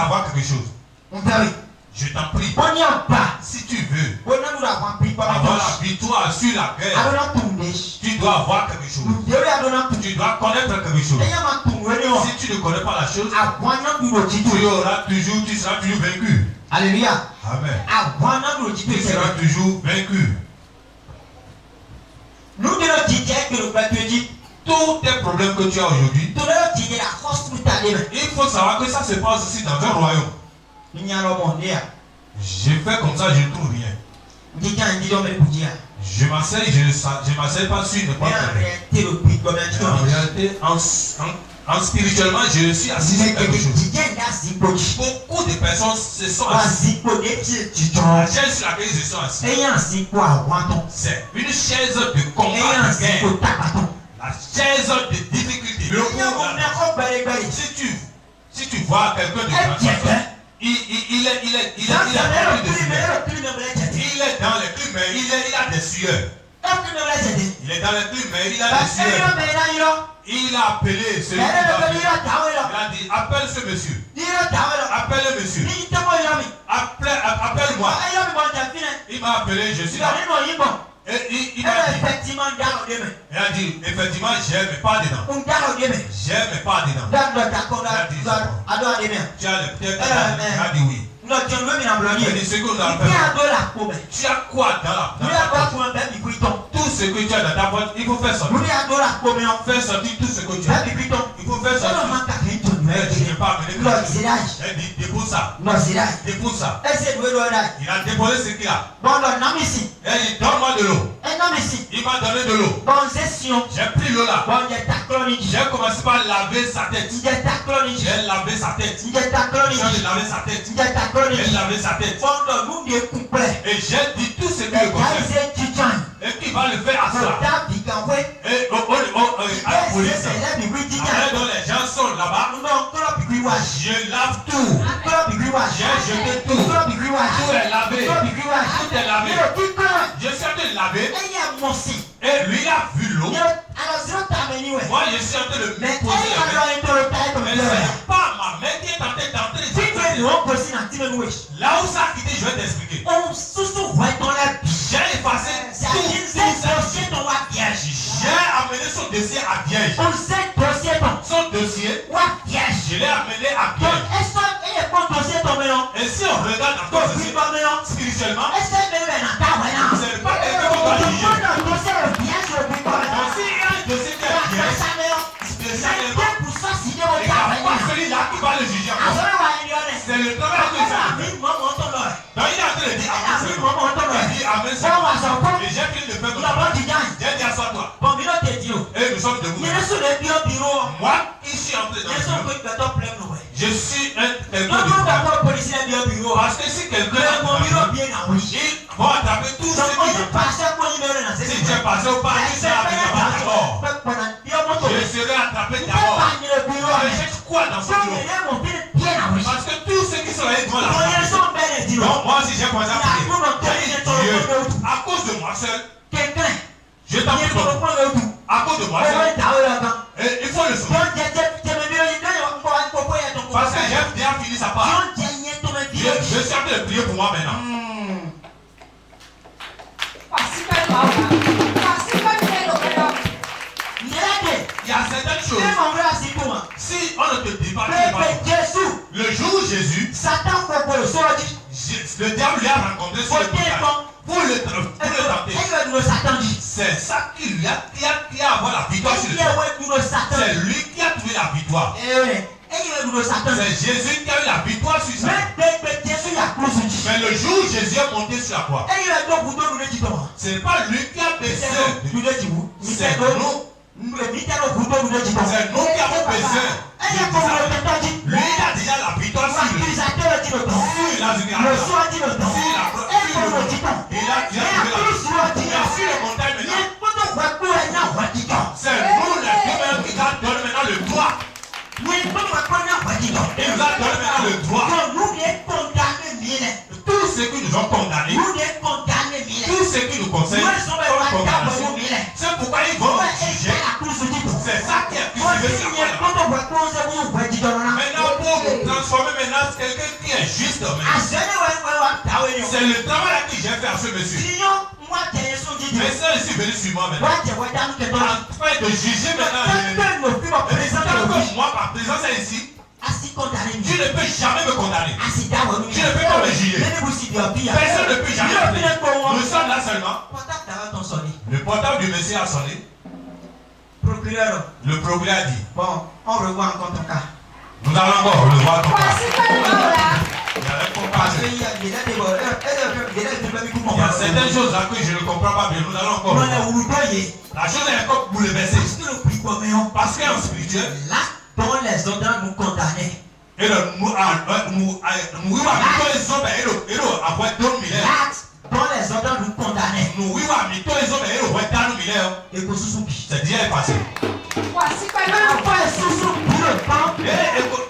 savoir quelque chose. Je t'en prie. Si tu veux avoir la victoire sur la guerre, tu dois avoir quelque chose. Tu dois connaître quelque chose. Si tu ne connais pas la chose, tu seras toujours vaincu. Alléluia. Amen. Tu seras toujours vaincu. Tous tes problèmes que tu as aujourd'hui, il faut savoir que ça se passe aussi dans un royaume. Je fais comme ça, je ne trouve rien. Je m'asseye, je ne m'asseye pas sur une porte. En réalité, en spirituellement, je suis assis sur quelque chose. Beaucoup de personnes se sont assises. La chaise sur laquelle ils se sont assis, c'est une chaise de combat de guerre. La chaise de difficulté. Si tu vois quelqu'un de grande, il est dans les clim, mais il a des sueurs. Il est dans les clim, mais il a des sueurs. Il a appelé celui qui il a dit, appelle ce monsieur. Appelle le monsieur. Appelle-moi. Il m'a appelé, je suis là. Et il a dit, effectivement, j'aime, mais pas dedans. J'aime, mais pas dedans. Tu as peut-être. Il a dit oui. Il a dit, ce que nous allons faire. Tu as quoi dans la tout ce que tu as dans ta boîte, il faut faire sortir. Faire sortir tout ce que tu as. Il faut faire sortir. Je n'ai pas amené quelque chose. Elle dit, dépose ça. Dépose ça. Il a déposé ce qu'il a. Elle dit, donne-moi de l'eau. Il m'a donné de l'eau. J'ai pris l'eau là. J'ai commencé par laver sa tête. J'ai lavé sa tête. J'ai lavé sa tête. J'ai lavé sa tête. Et j'ai dit tout ce que je concerne. Et qui va le faire à cela. Et à la police. Après, donc les gens sont là-bas. Je lave tout. J'ai jeté tout. Tout est lavé. Tout est lavé. Je suis en train de laver. Et lui a vu l'eau. Moi je suis en train de me poser la main. Mais c'est pas ma main qui est en train d'entrer. Là où ça a quitté, je vais t'expliquer. J'ai effacé tout. J'ai amené son dossier à vierge. Son dossier, je l'ai amené à vierge. Et si on regarde dans ton dossier, spirituellement, c'est pas quelqu'un qu'on va juger. Donc s'il y a un dossier qui est vierge, spirituellement, et pas celui-là qui va le juger. C'est le travail que j'ai. Donc il est en train de dire amen. Il dit amen. Et j'ai fini de faire mon travail. J'ai dit assois-toi. Et nous sommes debout. Moi, qui suis entré dans le bureau, je suis un quelqu'un de bureau. Parce que si quelqu'un est dans le bureau, ils vont attraper tout ce qui se passe. Si tu es passé au pas, tu seras d'abord. Je serai attrapé d'abord. Je cherche quoi dans ce bureau? Parce que tous ceux qui sont là devant la porte. Donc moi aussi j'ai commencé à prier. Dieu, à cause de moi seul, je t'en prie beaucoup. À cause de moi seul, il faut le sauver. Parce que j'ai déjà fini sa part. Je suis en train de prier pour moi maintenant. Il y a certaines choses. Si on ne te dit pas, le jour où Jésus, le diable lui a rencontré sur le montagne pour le tenter. C'est ça qui lui a avoir la victoire sur le diable. C'est lui qui a trouvé la victoire. C'est Jésus qui a eu la victoire sur ça. Mais le jour où Jésus est monté sur la croix, ce n'est pas lui qui a baissé. C'est nous. C'est nous qui avons besoin. Lui il a déjà la victoire sur la sur le montagne maintenant. C'est nous les premiers qui va donner maintenant le droit. Il nous a donné maintenant le droit. Tous ceux qui nous ont condamnés, tous ceux qui nous concernent, c'est pourquoi ils vont nous juger. C'est ça qui est cultivé sur la croix. Maintenant, pour nous transformé maintenant en quelqu'un qui est juste. C'est le travail que j'ai fait à ce monsieur. Mais ça, je suis venu sur moi maintenant. En train de juger maintenant. Que moi, par présence ici, tu ne peux jamais me condamner. Tu ne peux pas me juger. Personne ne peut jamais me juger. Nous sommes là seulement. Le portable du monsieur a sonné. Le procureur a dit. Bon, on revoit encore ton cas. Nous allons encore revoir ton cas. Il y a certaines choses là que je ne comprends pas bien. Nous allons encore revoir. La chose est encore bouleversée. Parce qu'en spirituel, là dont les autres nous condamnaient. Et le nous les autres nous condamnaient. C'est déjà passé.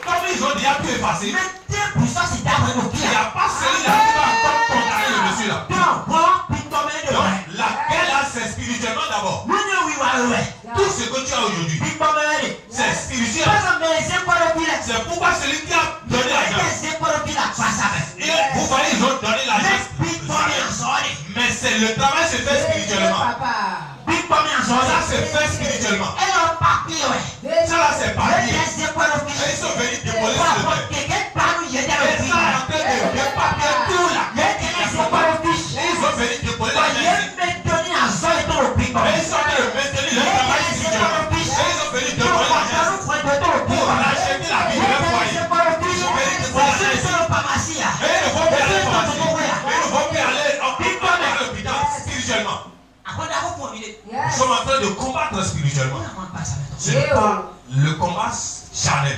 Comme ils ont déjà pu effacer, il n'y a pas celui-là qui va encore condamner le monsieur là. Donc, laquelle là, c'est spirituellement d'abord. Tout ce que tu as aujourd'hui, c'est spirituel. C'est pourquoi celui qui a donné l'argent. Vous voyez, ils ont donné l'argent. Mais c'est le travail se fait spirituellement. Ça se fait spirituellement. Ça là c'est papier. Et ils sont venus déposer sur le terre. Et ça a en train de papier tout là. Et ils ont venu déposer la main. Et ils sont en train de maintenir le travail spirituellement. Et ils ont venu déposer la main pour racheter la vie de leur foyer. Ils ont venu déposer la main. Et ils ne vont plus aller pharmacie. Et ils ne vont plus aller à l'hôpital spirituellement. Nous sommes en train de combattre spirituellement. Ce n'est pas le combat charnel.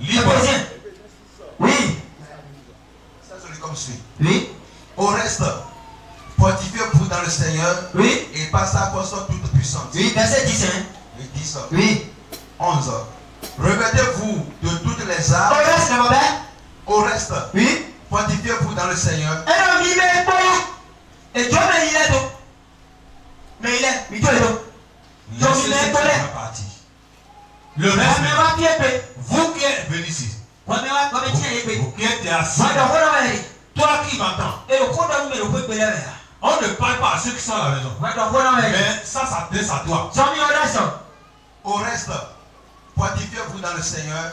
Libre. Oui. Ça se lit comme suit. Oui. Au reste, fortifiez-vous dans le Seigneur. Oui. Et par sa force toute puissante. Oui, verset 10. Oui, 10. Oui. 11. Revêtez-vous de toutes les armes. Au reste, mon père. Au reste, Oui. fortifiez-vous dans le Seigneur. Et Dieu me il est donc. Mais il est. Mais Dieu est donc. Le reste, vous qui êtes venu ici, vous qui êtes assis, toi qui m'entends, on ne parle pas à ceux qui sont à la maison. Mais ça s'adresse à toi. Au reste, fortifiez-vous dans le Seigneur.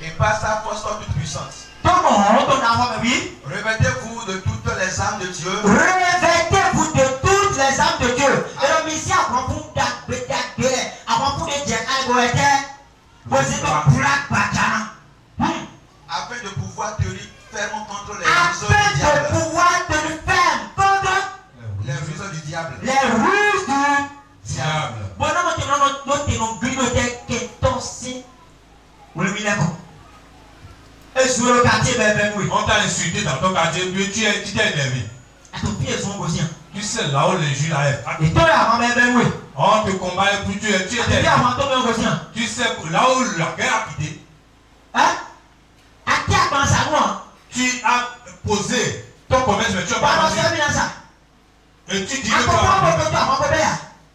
Et par sa force toute puissante. Revêtez-vous de toutes les armes de Dieu. Revêtez-vous de toutes les armes de Dieu. Afin de pouvoir tenir ferme contre les Afin de pouvoir tenir ferme contre les ruses du diable. Les ruses du Diable. On t'a insulté dans ton quartier, puis tu t'es énervé. Tu sais là où les juges arrivent. On te combat et puis tu es énervé. Tu sais là où la guerre a quitté. Tu as posé ton commerce, mais tu n'as pas passé. Et tu dis que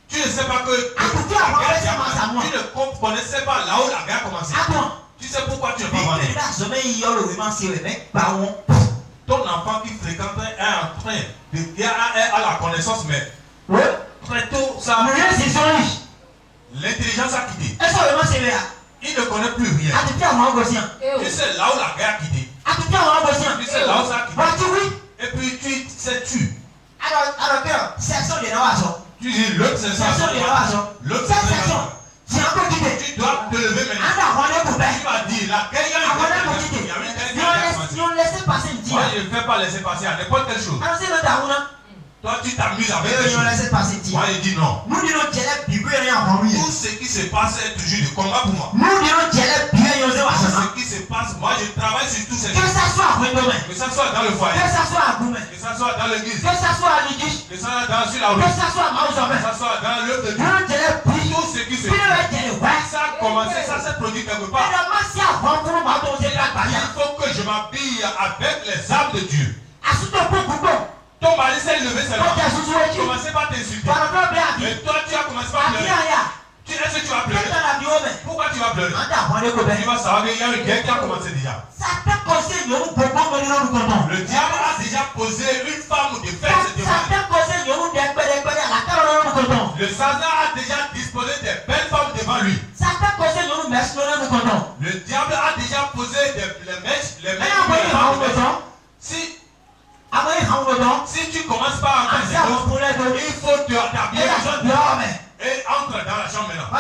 tu ne sais pas que tu ne connaissais pas là où la guerre a commencé. Tu sais pourquoi tu n'as pas vendu. Ton enfant qui fréquentait est en train de à la connaissance, mais très tôt, ça l'intelligence a quitté. Il ne connaît plus rien. Tu sais là où la guerre a quitté. Tu sais là où ça a quitté. Et puis tu sais tu. Tu dis l'autre c'est ça. L'autre c'est ça. Tu dois te lever maintenant. Tu vas dire la guerre il y a une guerre. Moi je ne fais pas laisser passer à n'importe quelle chose. Toi tu t'amuses avec les choses. Moi je dis non. Tout ce qui se passe est toujours du combat pour moi. Tout ce qui se passe, moi je travaille sur tous ces choses. Que ça soit dans le foyer. Que ça soit dans l'église. Que ça soit dans sur la route. Que ça soit dans l'œuvre de Dieu. Tout ce qui se passe. Ça a commencé, ça s'est produit quelque part. Il faut que je m'habille avec les armes de Dieu. Ton mari s'est levé seulement. Commencez par t'insulter. Et toi tu as commencé par pleurer. Est-ce que tu vas pleurer? Pourquoi tu vas pleurer? Tu vas savoir qu'il y a une guerre qui a commencé déjà. Le diable a déjà posé une forme de fête devant lui. Le Satan a déjà disposé des belles femmes devant lui. Le diable a déjà posé les mèches devant lui. Si tu commences par entrer, il faut t'habiller et entre dans la chambre maintenant.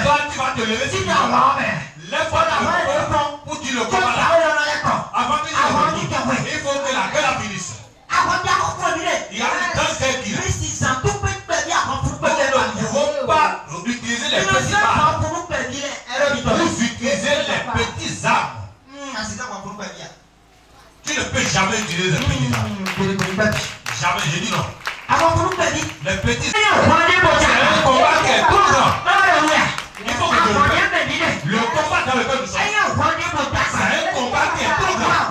Toi, tu vas te lever. Lève-toi pour dire le combat là. Avant que il faut que la guerre finisse. Il y a une danse qui est. Nous ne pouvons pas utiliser les petits armes. Vous utilisez les petits armes. Tu ne peux jamais utiliser les petits armes. Jamais, j'ai dit non. Les petits armes. C'est un combat qui est tout grand. Il faut que tu le fasses. Le combat dans lequel nous sommes. C'est un combat qui est tout grand.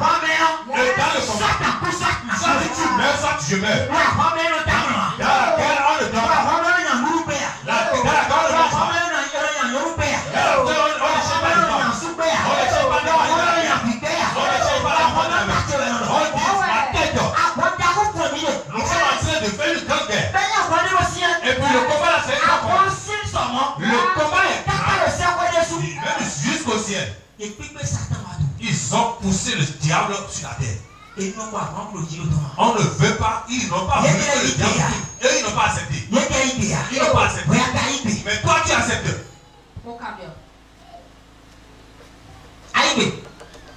Et dans le combat, soit tu meurs, soit je meurs. Dans la guerre, on ne dort pas. Dans la guerre, on ne dort pas. Nous sommes en train de faire une grande guerre. Et puis le combat là, c'est un combat. Le combat est grave. Même jusqu'au ciel. Ils ont poussé le diable sur la terre. On ne veut pas, ils n'ont pas voulu que le diable. Eux, ils n'ont pas accepté. Ils n'ont pas accepté. Mais toi, tu acceptes.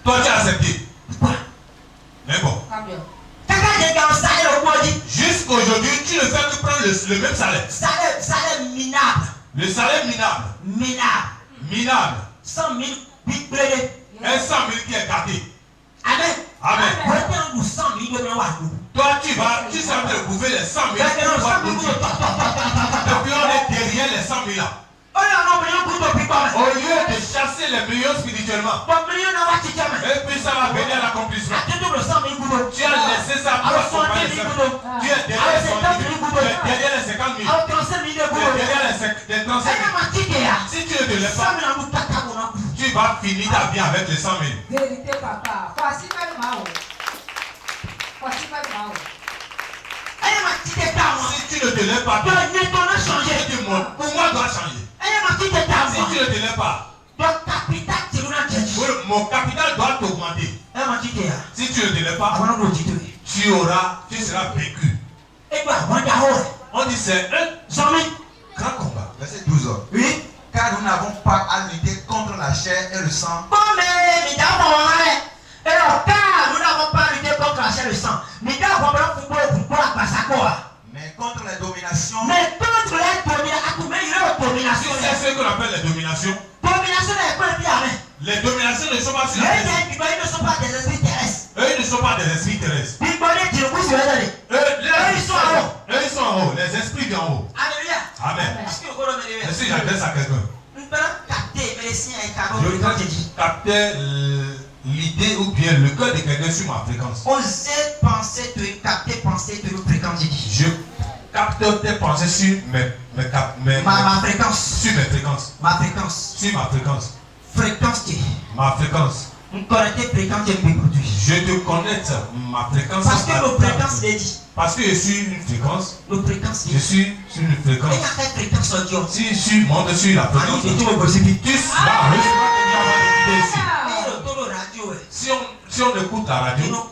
Toi, tu as accepté. Mais bon. Jusqu'aujourd'hui, tu ne fais que prendre le même salaire. Le salaire minable. 100 000 Un 100 000 qui est gâté. Amen. Amen. Toi, tu sais en train de bouffer les 100 000. Et puis on est derrière les 100 000 là. Au lieu de chasser les millions spirituellement. Et puis ça va venir à l'accomplissement. Tu as laissé ça pour accompagner ça. Tu es derrière les 100 000. Tu es derrière les 50 000. Tu es derrière les 35 000. Si tu ne te lèves pas, tu vas finir ta vie avec les 100 000. Vérité, papa. Voici même Mao. Si tu ne te lèves pas, pour moi doit changer. Si tu ne te lèves pas, mon capital doit t'augmenter. Si tu ne te lèves pas, tu seras vécu. On dit c'est un grand combat. Verset 12. Oui. Car nous n'avons pas à lutter contre la chair et le sang. Mais contre les dominations. Tu sais ce qu'on appelle les dominations. Les dominations ne sont pas sur la terre. Eux, ils ne sont pas des esprits terrestres. Eux, ils sont en haut. Les esprits d'en haut. Amen. Est-ce que j'adresse à quelqu'un? Je captais l'idée ou bien le cœur de quelqu'un sur ma fréquence. Osez penser, capter, penser, fréquence. Je capte tes pensées sur ma fréquence. Sur mes fréquences. Ma fréquence. Sur ma fréquence. Fréquence. Ma fréquence. Je te connecte ma fréquence. Parce que nos fréquences les dit. Parce que je suis une fréquence. Nos fréquences. Je suis sur une fréquence. Si je monte sur la fréquence, tu vas si on écoute la radio,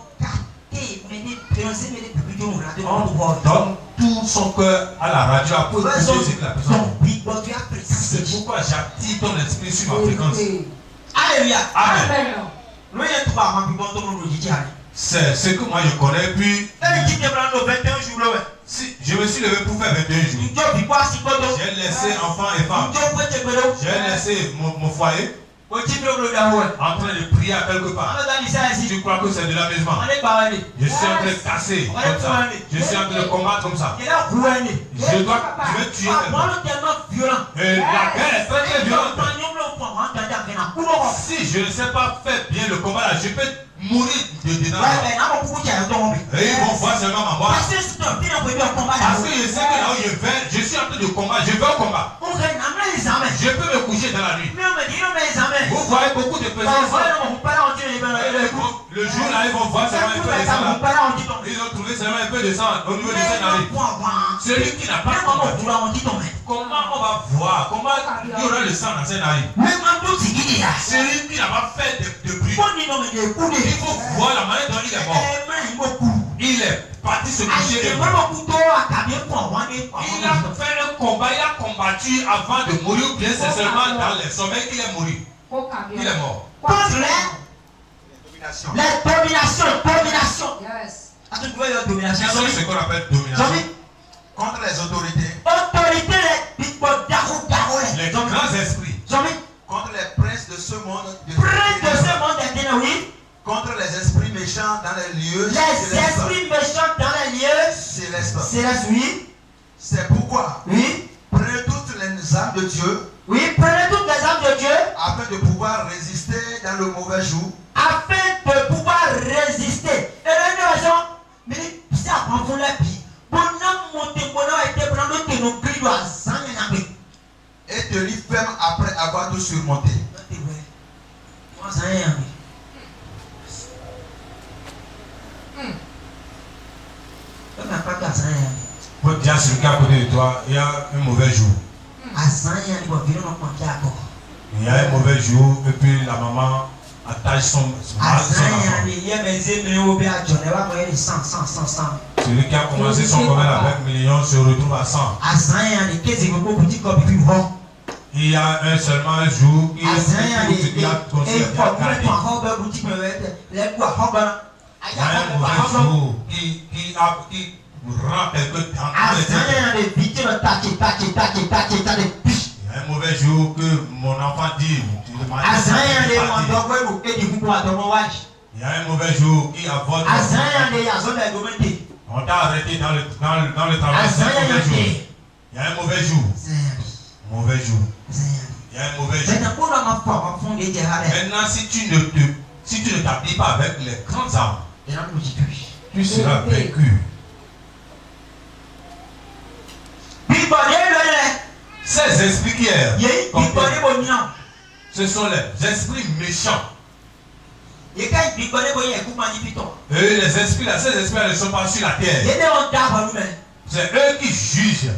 on donne tout son cœur à la radio pour écouter ce que la personne. C'est pourquoi j'active ton esprit sur ma fréquence. Alléluia. Amen. C'est ce que moi je connais. Puis si je me suis levé pour faire 21 jours. J'ai laissé enfants et femmes. J'ai laissé mon foyer en train de prier à quelque part. Tu crois que c'est de l'amusement? Je suis en train de casser comme ça. Je suis en train de combattre comme ça. Je vais tuer quelqu'un. Et la guerre est très très violente. Si je ne sais pas faire bien le combat là, je peux mourir de dedans. Et ils vont voir seulement ma mort. Parce que je sais que là où je vais, je suis en train de combattre. Je vais au combat. Je peux me coucher dans la nuit. Mais on me dit, non, mes amis. Vous voyez beaucoup de personnes. Le jour là, ils vont voir seulement un peu de sang là. Ils ont trouvé seulement un peu de sang au niveau de ses narines. Celui qui n'a pas combattu, comment on va voir? Comment il y aura le sang dans ses narines? Celui qui n'a pas fait de bruit. Il faut voir la manière dont il est mort. Il est parti se coucher. Il a fait un combat, il a combattu avant de mourir, ou bien c'est seulement dans les sommets qu'il est mort. Il est mort. Contre les dominations. Yes. C'est ce qu'on appelle domination. Contre les autorités. Les grands esprits. Contre les princes de ce monde. Contre les esprits méchants dans les lieux célestes. C'est pourquoi prenez toutes les âmes de Dieu. Prenez toutes les âmes de Dieu. Afin de pouvoir résister dans le mauvais jour. Et tenir ferme après avoir tout surmonté. Faut dire à celui qui est à côté de toi, il y a un mauvais jour. Il y a un mauvais jour et puis la maman attache son enfant. Celui qui a commencé son commerce avec millions se retrouve à 100. Il y a seulement un jour qui a construit à Il y a un mauvais jour qui rend quelque temps. Il y a un mauvais jour que mon enfant dit. Il y a un mauvais jour qui a volé. On t'a arrêté dans le travail. Il y a un mauvais jour. Mauvais jour. Il y a un mauvais jour. Maintenant, si tu ne t'appuies pas avec les grandes armes, tu seras vaincu. Ces esprits qui ce sont les esprits méchants. Et les esprits là, ces esprits là ne sont pas sur la terre. C'est eux qui jugent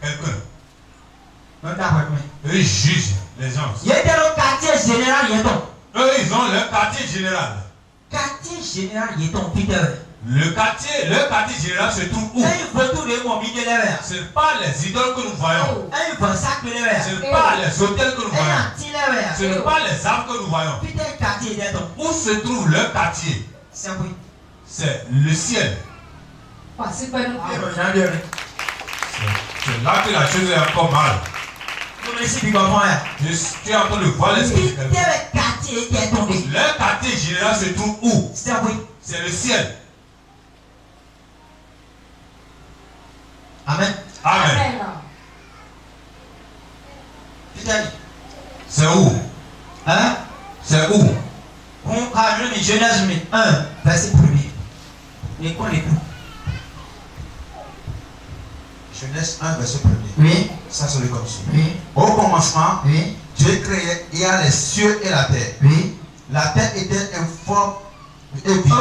quelqu'un. Eux jugent les gens. Eux, ils ont leur quartier général. Le quartier général se trouve où? Ce n'est pas les idoles que nous voyons. Ce n'est pas les hôtels que nous voyons. Ce n'est pas les arbres que nous voyons. Où se trouve leur quartier? C'est le ciel. C'est là que la chose est encore mal. Tu es en train de voir l'esprit de quelqu'un. Leur quartier général se trouve où? C'est le ciel. Amen. Amen. C'est où? Hein? C'est où? Genèse 1, verset 1er. Les quoi les plus? Genèse 1, verset 1er. Oui. Ça se lit comme ça. Oui. Au commencement, Oui. Dieu créait, il y a les cieux et la terre. Oui. La terre était informe et vide.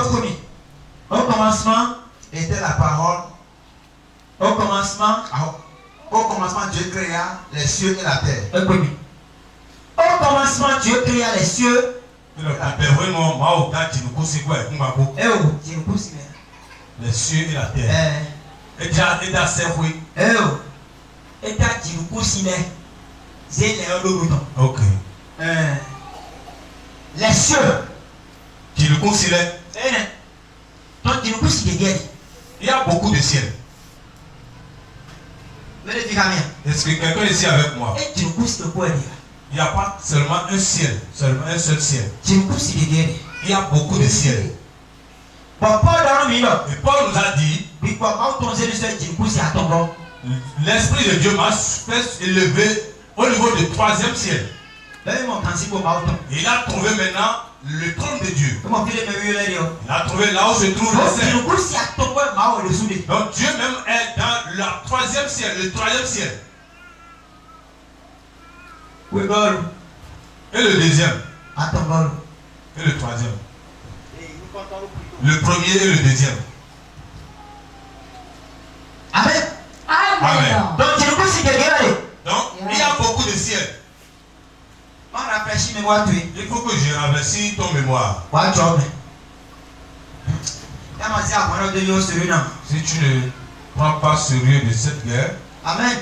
Au commencement, Était la parole. au commencement, Dieu créa les cieux et la terre. Au commencement, Dieu créa les cieux. Les cieux et la terre. Ok. Les cieux. Il y a beaucoup de ciel. Est-ce que quelqu'un est ici avec moi? Il n'y a pas seulement un ciel, seulement un seul ciel. Il y a beaucoup de ciel. Et Paul nous a dit, l'Esprit de Dieu m'a fait élever au niveau du 3e ciel. Il a trouvé maintenant le trône de Dieu. Il a trouvé là où se trouve le ciel. Donc Dieu même est dans le 3e ciel, le 3e ciel. Et le deuxième. Et le troisième. Le premier et le deuxième. Amen. Amen. Donc, tu nous si quelqu'un allait. Donc, il y a beaucoup de ciel. On rafraîchit mémoire, tu es. Il faut que je rafraîchisse ton mémoire. Si tu ne prends pas sérieux de cette guerre, Amen.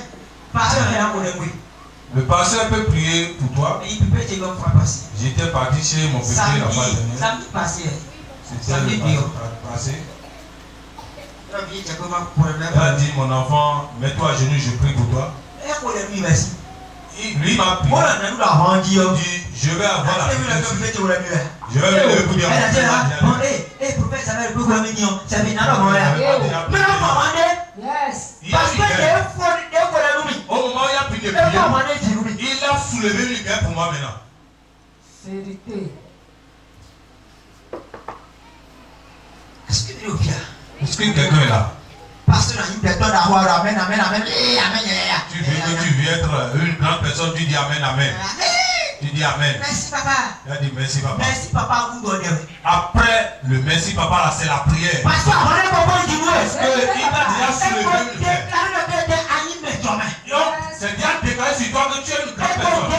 Le pasteur peut prier pour toi. J'étais parti chez mon petit la fois dernière. Samedi passé. C'était le passé. Il a dit, mon enfant, mets-toi à genoux, je prie pour toi. Lui m'a prié. Il dit, je vais avoir la je vais me lever pour dire. Au moment où il a pris de prier, il a soulevé le gars pour moi maintenant. Vérité. Est-ce que quelqu'un est là? Tu veux être une grande personne, tu dis amen, amen. Tu dis amen. Merci papa. Il a dit merci papa. Merci papa, vous donnez. Après le merci papa, là c'est la prière. Parce que il a déjà soulevé le gars. C'est déjà déclaré sur toi que tu es une grande personne.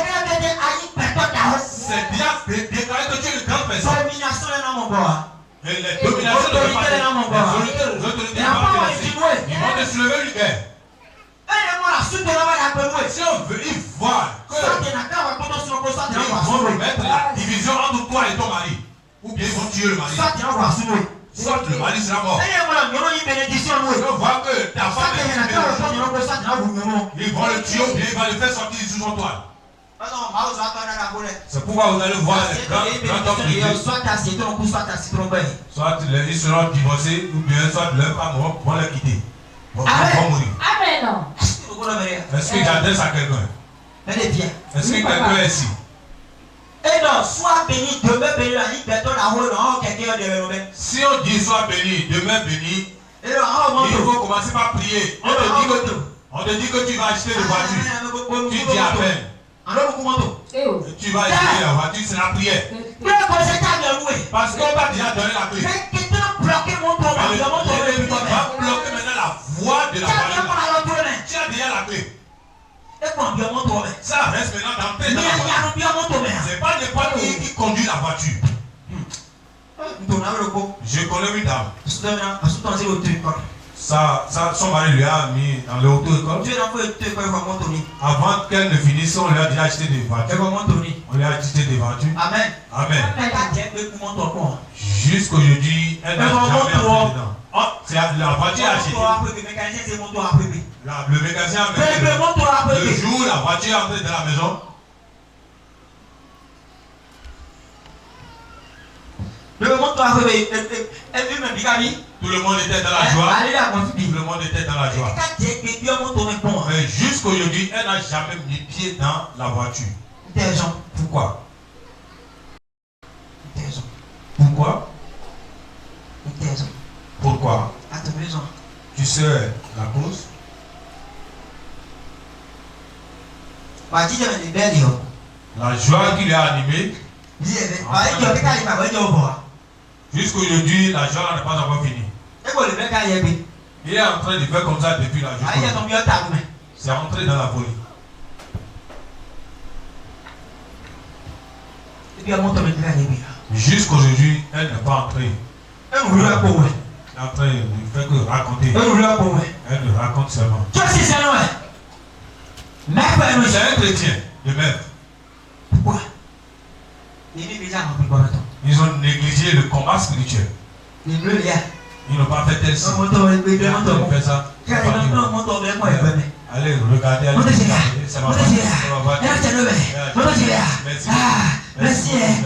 C'est déjà déclaré que tu es une grande personne. Et les dominations de l'autorité, ils vont te soulever le gars. Si on veut, ils voient que ils vont mettre la division entre toi et ton mari. Ou bien ils vont tuer le mari. Soit le mari sera mort. On voit que ta femme est ils vont le tuer ou bien ils vont le faire sortir sous son toit. C'est pourquoi vous allez voir les grands hommes de Dieu. Soit ils seront divorcés ou bien soit leurs femmes vont les quitter. Vont mourir. Amen. Est-ce que j'adresse à quelqu'un? Est-ce que quelqu'un est ici? Et non, sois béni, demain béni, la ligue béton, la roue, non, quelqu'un de rénové. Si on dit sois béni, demain béni, il faut commencer par prier. On te dit que tu vas acheter une voiture. Tu dis amen. Tu vas acheter la voiture, c'est la prière. Parce qu'on va déjà donner la clé. On va bloquer maintenant la voie de la voiture. Tu as déjà la clé. Ça reste maintenant d'entrer dans la voiture. C'est pas n'importe qui conduit la voiture. Je connais une dame. Son mari lui a mis dans l'auto-école. Avant qu'elle ne finisse, on lui a déjà acheté des voitures. On lui a acheté des voitures. Amen. Amen. Jusqu'aujourd'hui, elle n'a jamais entré dedans. C'est la voiture achetée. Le mécanicien a mis le jour où la voiture est entrée dans la maison. Tout le monde était dans la joie. Tout le monde était dans la joie. Mais jusqu'aujourd'hui, elle n'a jamais mis pied dans la voiture. Pourquoi? Pourquoi? Pourquoi? Tu sais la cause? La joie qui lui a animé. Jusqu'aujourd'hui, la joie n'est pas encore finie. Il est en train de faire comme ça depuis la journée. C'est entré dans la folie. Jusqu'aujourd'hui, elle n'est pas entrée. Elle est en train de faire que raconter. Elle ne raconte seulement. C'est un chrétien de même. Pourquoi? Ils ont négligé le combat spirituel. Ils n'ont pas fait tel signe. Ils ont fait ça. Allez, regardez. Ça va Merci. Elle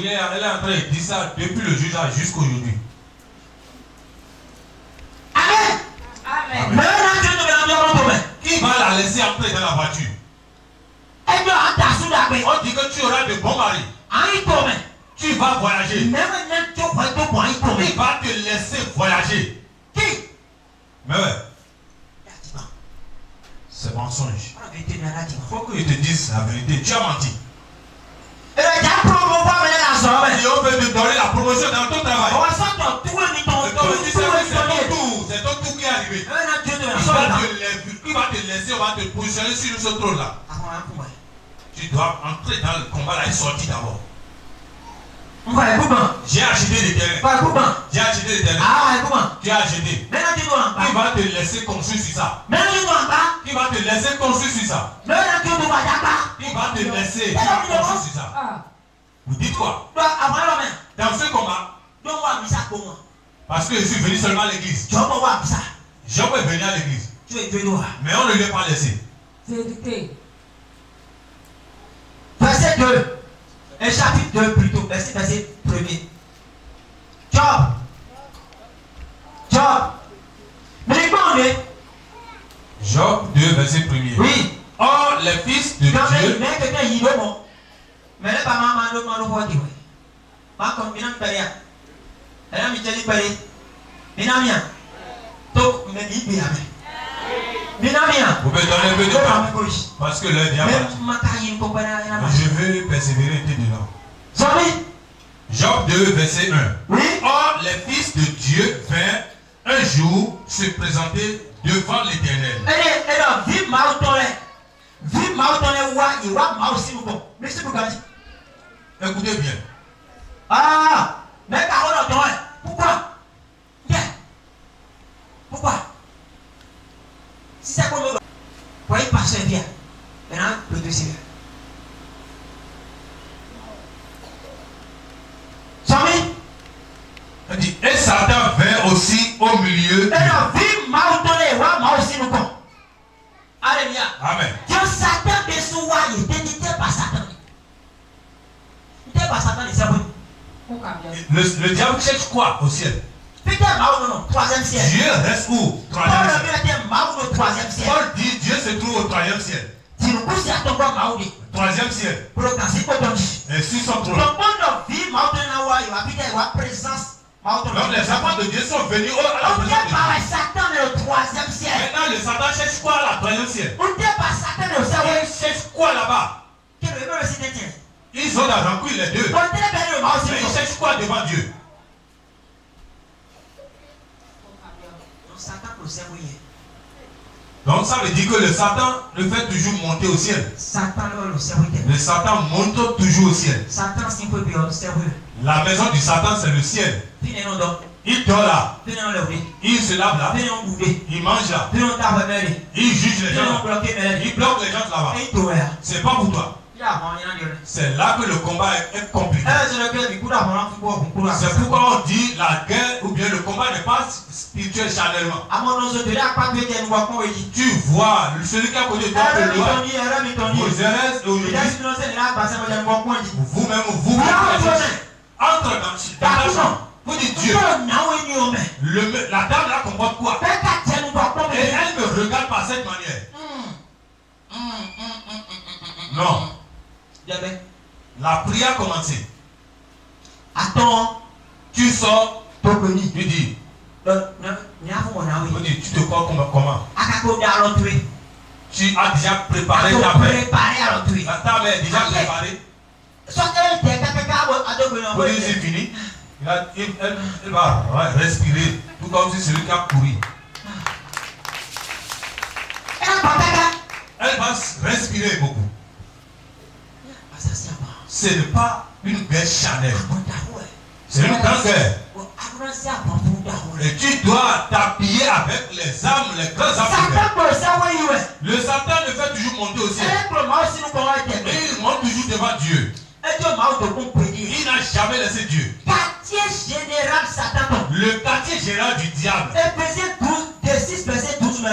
est en train de dire ça depuis le juge jusqu'aujourd'hui. Amen. Qui va la laisser entrer dans la voiture? On dit que tu auras de bons maris. Tu vas voyager. Il va te laisser voyager. Qui? Mais ouais. C'est mensonge. Il faut que je te dise vérité. Tu as menti. Et on veut te donner la promotion dans ton travail. C'est ton tour qui est arrivé. Il va te laisser, on va te positionner sur ce trône là. Tu dois entrer dans le combat là et sortir d'abord. J'ai acheté des terrains. J'ai acheté des terrains. Tu as acheté. Il va te laisser construire sur ça. Il va te laisser construire sur ça. Il va te laisser construire sur ça. Vous dites quoi? Dans ce combat, parce que je suis venu seulement à l'église. Job est venu à l'église. Mais on ne lui a pas laissé. Vérité. Verset 2. Et chapitre 2 plutôt. Verset 1er. Job. Mais comment on est? Job 2, verset 1er. Oui. Or, les fils de Dieu. Mais là, pas maman, ma comme bien paria. Elle a mis Jelly Paris. Minamia. Donc, me dit bien. Minamia. Vous pouvez donner un peu de temps. Parce que le diable. Je veux persévérer et dedans. Sorry. Job 2, verset 1. Oui. Or, les fils de Dieu vinrent un jour se présenter devant l'Éternel. Vive Écoutez bien. Ah, mais pourquoi? Pourquoi? Si c'est comme vous voyez, passer bien. Maintenant, le deuxième. Samy? Il dit, et Satan vint aussi au milieu. Alléluia. Amen. Dieu Satan de Soua, il n'était pas Satan. Il n'était pas Satan de Saboui. Le diable cherche quoi au ciel? Peter Mao, non, troisième ciel. Dieu reste où? Troisième ciel. Ciel. Paul dit Dieu se trouve au troisième ciel. Troisième ciel. Et sur son trône. Donc les enfants de Dieu sont venus à la présence de Dieu. Maintenant le Satan cherche quoi à la troisième ciel? Il cherche quoi là-bas? Ils ont la rancune les deux. Mais ils cherchent quoi devant Dieu? Donc ça veut dire que le Satan le fait toujours monter au ciel. Le Satan monte toujours au ciel. La maison du Satan c'est le ciel. Il dort là. Il se lave là. Il mange là. Il juge les gens. Il bloque les gens là-bas. C'est pas pour toi. C'est là que le combat est compliqué. C'est pourquoi on dit la guerre ou bien le combat n'est pas spirituel charnellement. Tu vois, celui qui a connu toi peut le voir. Vos erreurs aujourd'hui, vous-même, vous entre dans la chambre. Vous dites Dieu. La dame là comporte quoi? Et elle me regarde par cette manière. Non. La prière a commencé. Attends. Tu sors. Tu dis. Tu te crois comment? Tu as déjà préparé ta mère. Ta mère est déjà préparée. Pour dire c'est fini. Elle va respirer. Tout comme si celui qui a couru. Elle va respirer beaucoup. Ce n'est pas une guerre charnelle. C'est une grande guerre. Et tu dois t'appuyer avec les armes, les grandes armes. Le Satan le fait toujours monter au ciel. Et il monte toujours devant Dieu. Il n'a jamais laissé Dieu. Général Satan. Le quartier général du diable. Éphésiens 6, verset 12.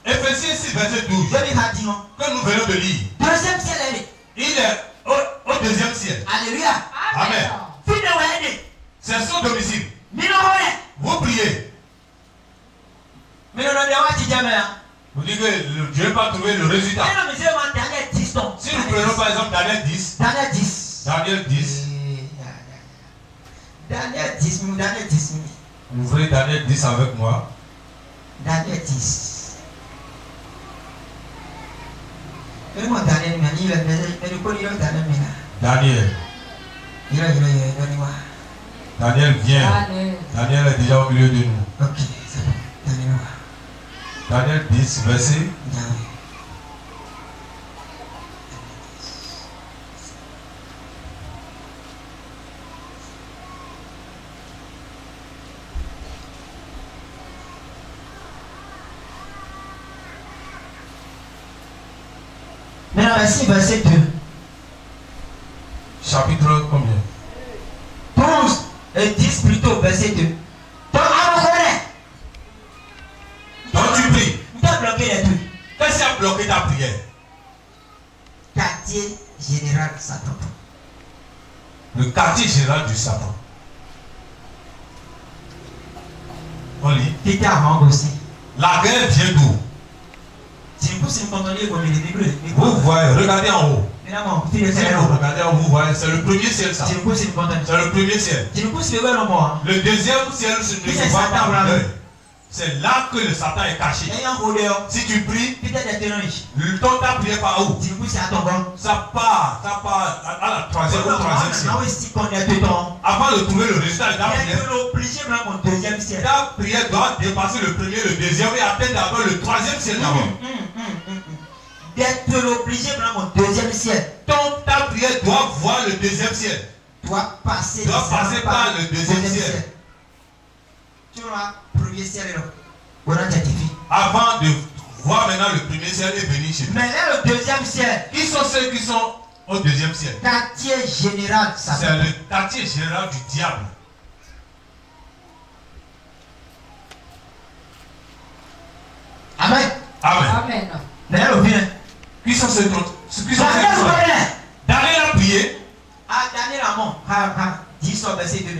Éphésiens 6, verset 12. Que nous venons de lire. Deuxième ciel. Il est au deuxième ciel. Alléluia. Amen. C'est son domicile. Vous priez. Vous dites que Dieu n'a pas trouvé le résultat. Si nous prenons par exemple Daniel 10. Daniel 10. Ouvrez Daniel 10 avec moi. Daniel 10. Daniel. Daniel vient. Daniel est déjà au milieu de nous. Ok, c'est bon. Daniel 10, verset. Maintenant, verset 2. Chapitre combien? 12 et 10 plutôt, verset 2. Donc tu pries. Tu as bloqué les trucs. Qu'est-ce qui a bloqué ta prière? Quartier général Satan. Le quartier général du Satan. On lit. Tu étais à Rang aussi. La guerre vient d'où? Vous voyez, regardez en haut. Si vous regardez en haut, vous voyez, c'est le premier ciel ça. C'est le premier ciel. Le deuxième ciel, ne se voit pas à l'œil. C'est là que le Satan est caché. Si tu pries, ta prière par où? Ça part à la troisième ciel. Avant de trouver le résultat de ta prière, ta prière doit dépasser le premier, le deuxième et atteindre d'abord le troisième ciel d'abord. D'être obligé de mon deuxième ciel. Donc ta prière doit voir le deuxième ciel. Doit passer par le deuxième ciel. Tu vois, premier ciel est là. On a certifié. Avant de voir maintenant le premier ciel et venir chez toi. Mais là, le deuxième ciel. Qui sont ceux qui sont au deuxième ciel? Quartier général, ça. C'est le quartier général du diable. Amen. Amen. Mais là, le vient. Qui sont ceux qui sont Daniel a prié. Ah, Daniel a mort. 10 au verset 2.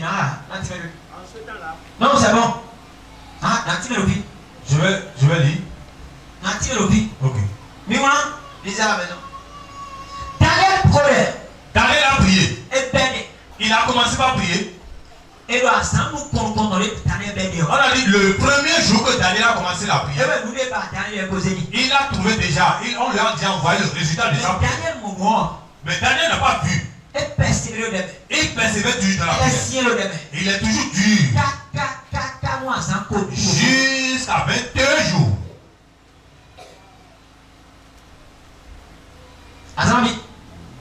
Non, c'est bon. Ah, je vais lire. Ok. Mais moi, lisez à la maison. Daniel priait. Daniel a prié. Et béni. Il a commencé par prier. Et là, ça nous contrôle. Daniel béni. On a dit le premier jour que Daniel a commencé la prière. Il a trouvé déjà. On lui a déjà envoyé le résultat de sa prière. Mais Daniel n'a pas vu. Il persévère toujours dans la prière. Il est toujours dur. Jusqu'à 21 jours.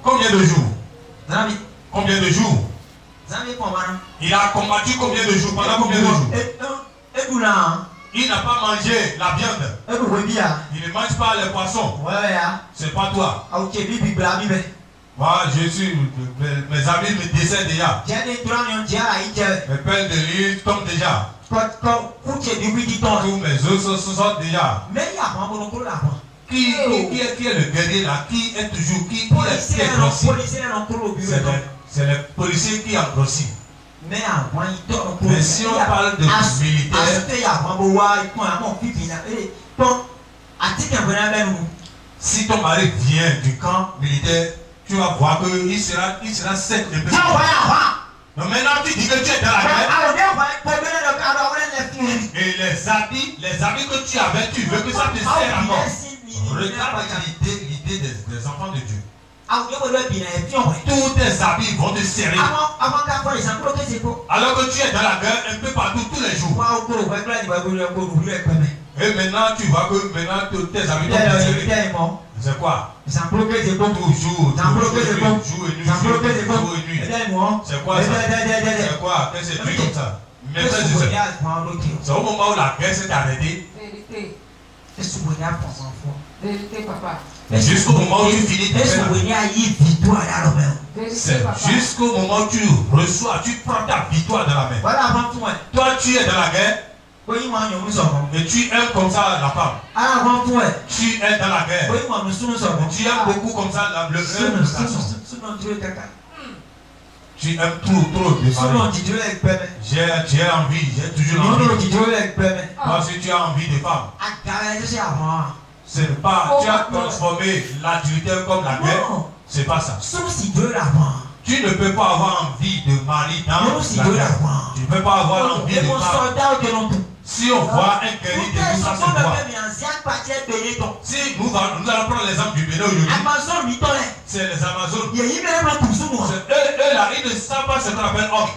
Combien de jours? Combien de jours? Il a combattu combien de jours? Pendant combien de jours? Il n'a pas mangé la viande. Il ne mange pas les poissons. C'est pas toi. Moi, je suis. Mes amis me décèdent déjà. Mes pelles de l'île tombent déjà. Tous mes os se sortent déjà. Qui est le guerrier là? Qui est toujours qui est grossi? C'est les policiers qui ont grossi. Mais si on parle de militaire, si ton mari vient du camp militaire, tu vas voir qu'il sera sec de peu. Donc maintenant tu dis que tu es dans la guerre. Et les habits que tu avais, tu veux que ça te sert à mort. Regarde l'idée des enfants de Dieu. Tous tes habits vont te serrer. Alors que tu es dans la guerre un peu partout tous les jours. Et maintenant tu vois que maintenant tes habits vont te serrer. C'est quoi? Toujours et nuit. C'est quoi ça? C'est quoi? Qu'est-ce que c'est comme ça? C'est au moment où la guerre s'est arrêtée. Vérité, papa. Mais jusqu'au moment où tu finis tes c'est jusqu'au moment où tu reçois, tu prends ta victoire dans la main. Toi, tu es dans la guerre. Et tu aimes comme ça la femme. Tu es dans la guerre. Tu aimes beaucoup comme ça le tu aimes trop de femmes. J'ai envie, j'ai toujours envie. Moi, si tu as envie de femmes, c'est pas, tu as transformé l'adultère comme la guerre. C'est pas ça. Tu ne peux pas avoir envie de mari dans la guerre. Tu ne peux pas avoir envie de femme. Si Si on voit un guerrier de nous, ça se voit. Si nous allons prendre l'exemple du Bénin aujourd'hui, c'est les Amazones. Eux là, ils ne savent pas ce qu'on appelle homme.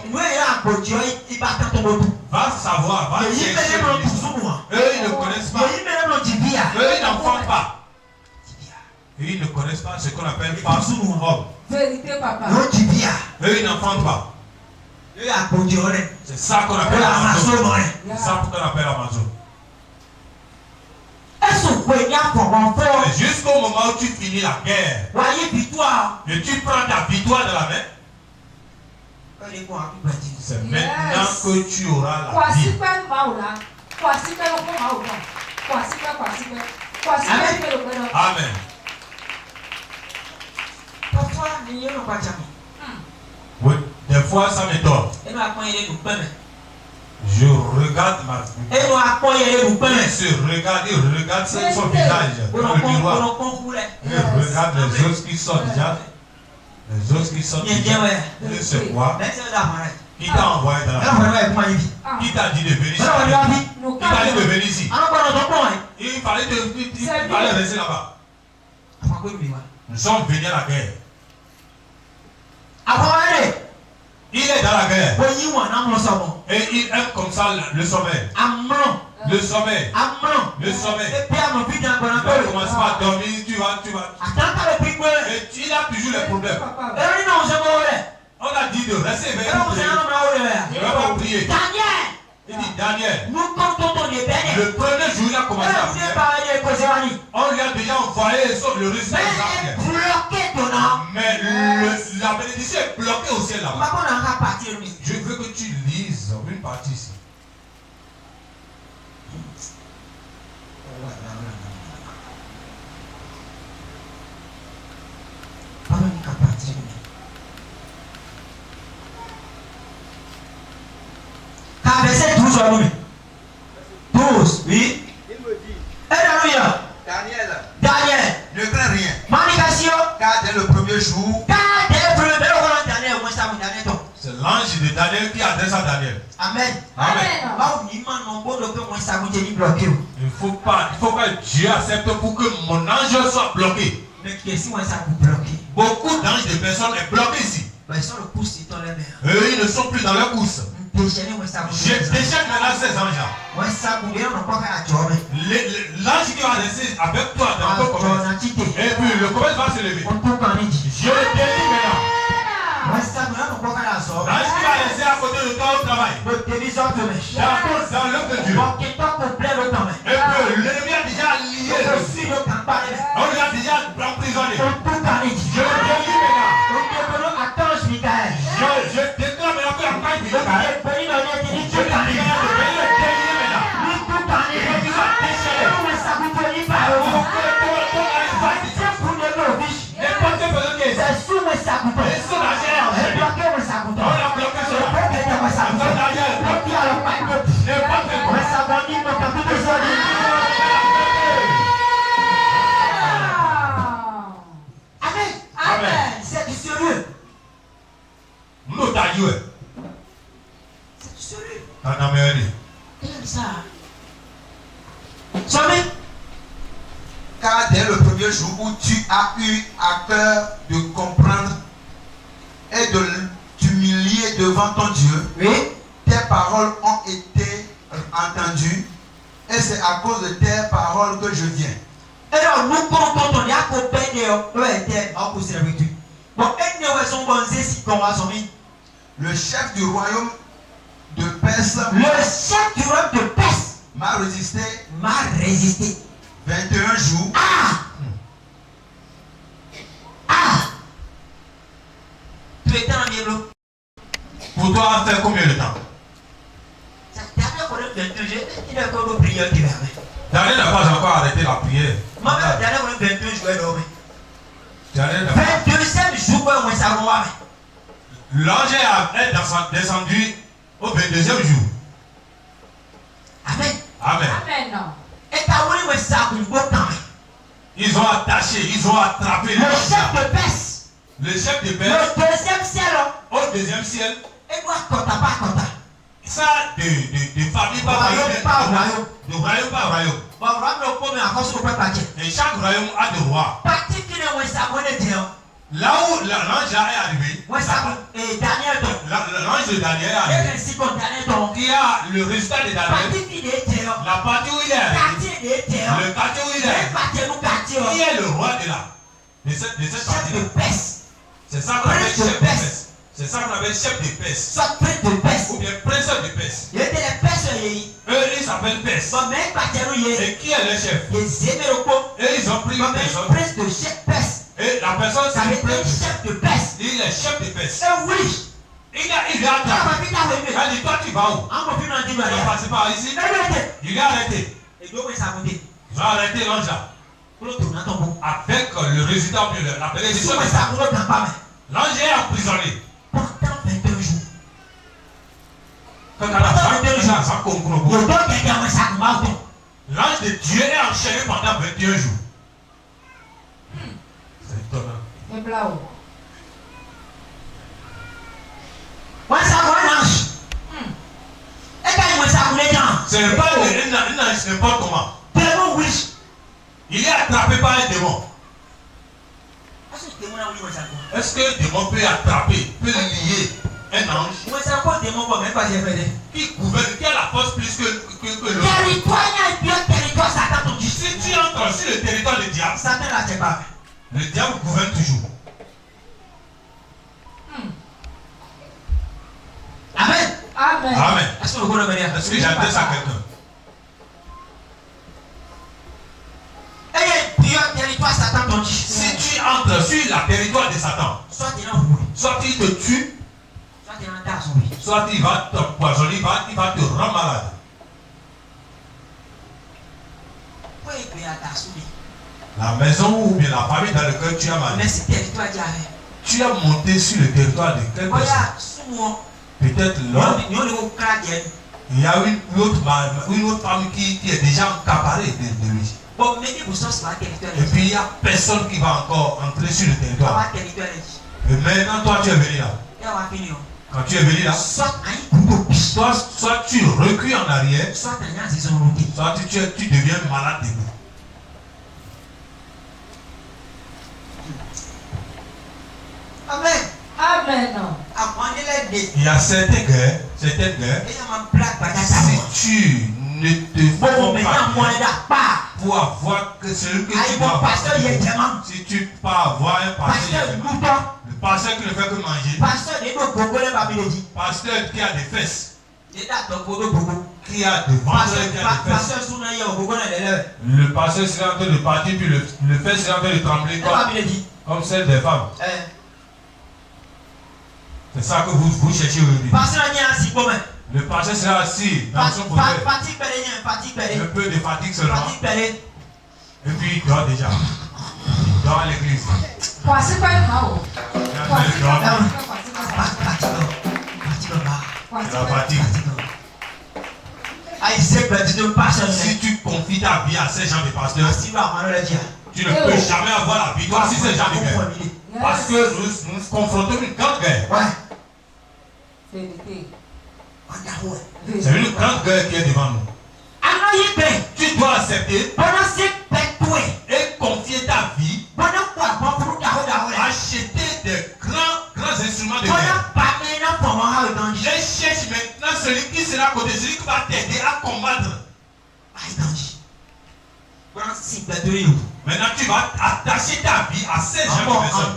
Va savoir, va chercher. Eux, ils ne connaissent pas. Eux, ils n'en font pas. Ils ne connaissent pas ce qu'on appelle homme. Vérité, papa. Eux, ils n'en font pas. C'est ça qu'on appelle Amazon. C'est ça qu'on appelle Amazon. Et jusqu'au moment où tu finis la guerre, et tu prends ta victoire de la main, c'est maintenant que tu auras la vie. Amen. Oui, des fois ça m'étonne. Je regarde ma vie. Il se regarde, il regarde son visage dans le miroir. Il regarde les os qui sortent déjà. Les os qui sortent déjà. Il se voit. Qui t'a envoyé dans la vie? Qui t'a dit de venir ici? Qui t'a dit de venir ici? Il fallait rester là-bas. Nous sommes venus à la guerre. Il est dans la guerre. Et il aime comme ça le sommeil. Le sommeil. Le sommeil. Tu vas commencer par dormir, tu vas. Et il a toujours les problèmes. On a dit de rester éveillé. Il ne va pas prier. Il dit Daniel. Le premier jour, il a commencé à prier. On lui a déjà envoyé le résultat. Mais la bénédiction est bloquée au ciel là-bas. Je veux que tu lises une partie ici. Verset 12, oui. Il me dit, Alléluia. Daniel, ne crains rien. Manikasio. Car dès le premier jour, c'est l'ange de Daniel qui adresse à Daniel. Amen. Amen. Il ne faut pas que Dieu accepte pour que mon ange soit bloqué. Beaucoup d'anges de personnes sont bloqués ici. Eux, ils ne sont plus dans leur course. Je déchaîne maintenant ces anges-là. L'ange qui va rester avec toi dans ton commerce. Et puis le commerce va se lever. Je le délie maintenant. L'ange qui va rester à côté de toi au travail. Dans l'œuvre de Dieu. Et puis l'ennemi a déjà lié. On lui a déjà emprisonné. Je le délie maintenant. Je déclare maintenant que la paix est Amen. C'est du sérieux. Nous t'aïeux. C'est du sérieux. car dès le premier jour où tu as eu à cœur de comprendre et de t'humilier devant ton Dieu, Oui. tes paroles ont été entendues et c'est à cause de tes paroles que je viens. Alors, nous comptons, il y a copain de Le chef du royaume de Perse m'a résisté 21 jours. Tu étais en Milo. Pour toi, faire combien de temps? Daniel n'a pas encore arrêté la prière. Daniel n'a pas- 22e jour, L'ange est descendu au 22e jour. Amen. Amen. Ils ont attaché, ils ont attrapé Le chef de Perse, le chef de le Perse deuxième ciel, au deuxième ciel. et moi, kota. Ça, de famille par famille, de royaume par royaume. Et chaque royaume a des rois. Là où l'ange est arrivé, l'ange de Daniel est arrivé, qui a le résultat de Daniel, la partie où il est arrivé, le quartier où il est arrivé, qui est le roi de cette partie-là. C'est ça qu'on appelle chef de Perse. C'est ça qu'on appelle chef de Perse. Ou bien prince de Perse. Eux, ils s'appellent Perse. Et qui est le chef? Et ils ont pris une personne. Et la personne, c'est le chef de Perse. Il est chef de Perse. Il a attrapé. Il a dit, toi tu vas où? Tu vas passer par ici. Il a arrêté. Ils ont arrêté l'ange là. Avec le résultat, la bénédiction. L'ange est emprisonné. Pendant 21 jours. L'ange de Dieu est enchaîné pendant 21 jours. C'est étonnant. Ce n'est pas un ange n'importe comment. Il est attrapé par un démon. Est-ce que le démon peut attraper, peut lier un ange qui gouverne, qui a la force plus que le Si tu entres sur le territoire du diable, le diable gouverne toujours. Amen. Amen. Est-ce que j'adresse à quelqu'un? Si tu entres sur le territoire de Satan, soit il te tue, soit il va t'empoisonner, il va te rendre malade. La maison ou bien la famille dans laquelle tu as malade, tu as monté sur le territoire de quelle personne? Peut-être l'homme. Il y a une autre femme qui est déjà accaparée de lui. Et puis il n'y a personne qui va encore entrer sur le territoire. Et maintenant toi tu es venu là. Quand tu es venu là, soit tu recules en arrière, soit tu deviens malade debout. Amen. Il y a certaines guerres, si tu ne te fais pas pour avoir que celui que tu dois avoir, si tu peux avoir un pasteur, le pasteur qui ne fait que manger, pasteur qui a des fesses, qui a des ventres, qui a des fesses, le pasteur sera en train de partir, puis le fesse sera en train de trembler comme celle des femmes. C'est ça que vous cherchez aujourd'hui. Le pasteur sera assis dans son fauteuil. Un peu de fatigue seulement. Et puis il dort déjà. Il dort à l'église. La fatigue. Si tu confies ta vie à ces gens de pasteurs, tu ne peux jamais avoir la victoire sur ces gens de guerre. Parce que nous confrontons une grande guerre. C'est une grande guerre qui est devant nous. Tu dois accepter et confier ta vie, acheter des grands instruments de guerre. Et cherche maintenant celui qui sera à côté, celui qui va t'aider à combattre. Maintenant tu vas attacher ta vie à ces gens de personnes.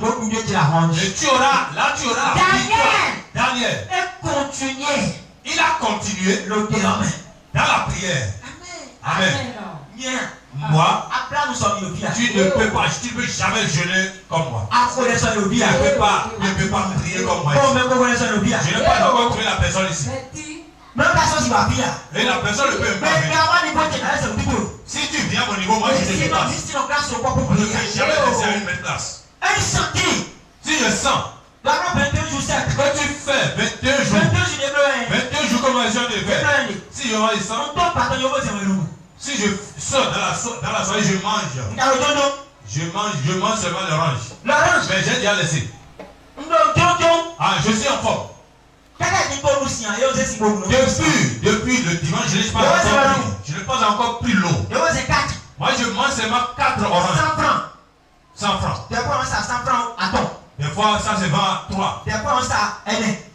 Et tu auras la victoire. Daniel. Il a continué dans la prière. Amen. Moi, tu ne peux jamais jeûner comme moi. Tu ne peux pas prier comme moi. Je n'ai pas encore trouvé la personne ici. Et la personne ne peut pas venir. Si tu viens à mon niveau, moi je te dépasse. Je ne vais jamais laisser à une même place. Si je sens que tu fais 21 jours, 21 jours comme je viens de faire. Si je vois ça, si je sors dans la soirée, je mange. Je mange seulement l'orange. Mais j'ai déjà laissé. Ah, je suis en forme. Depuis le dimanche, je n'ai pas encore pris. Je n'ai pas encore pris l'eau. Moi, je mange seulement 4 oranges. 100 francs. Des fois, ça se vend à 3.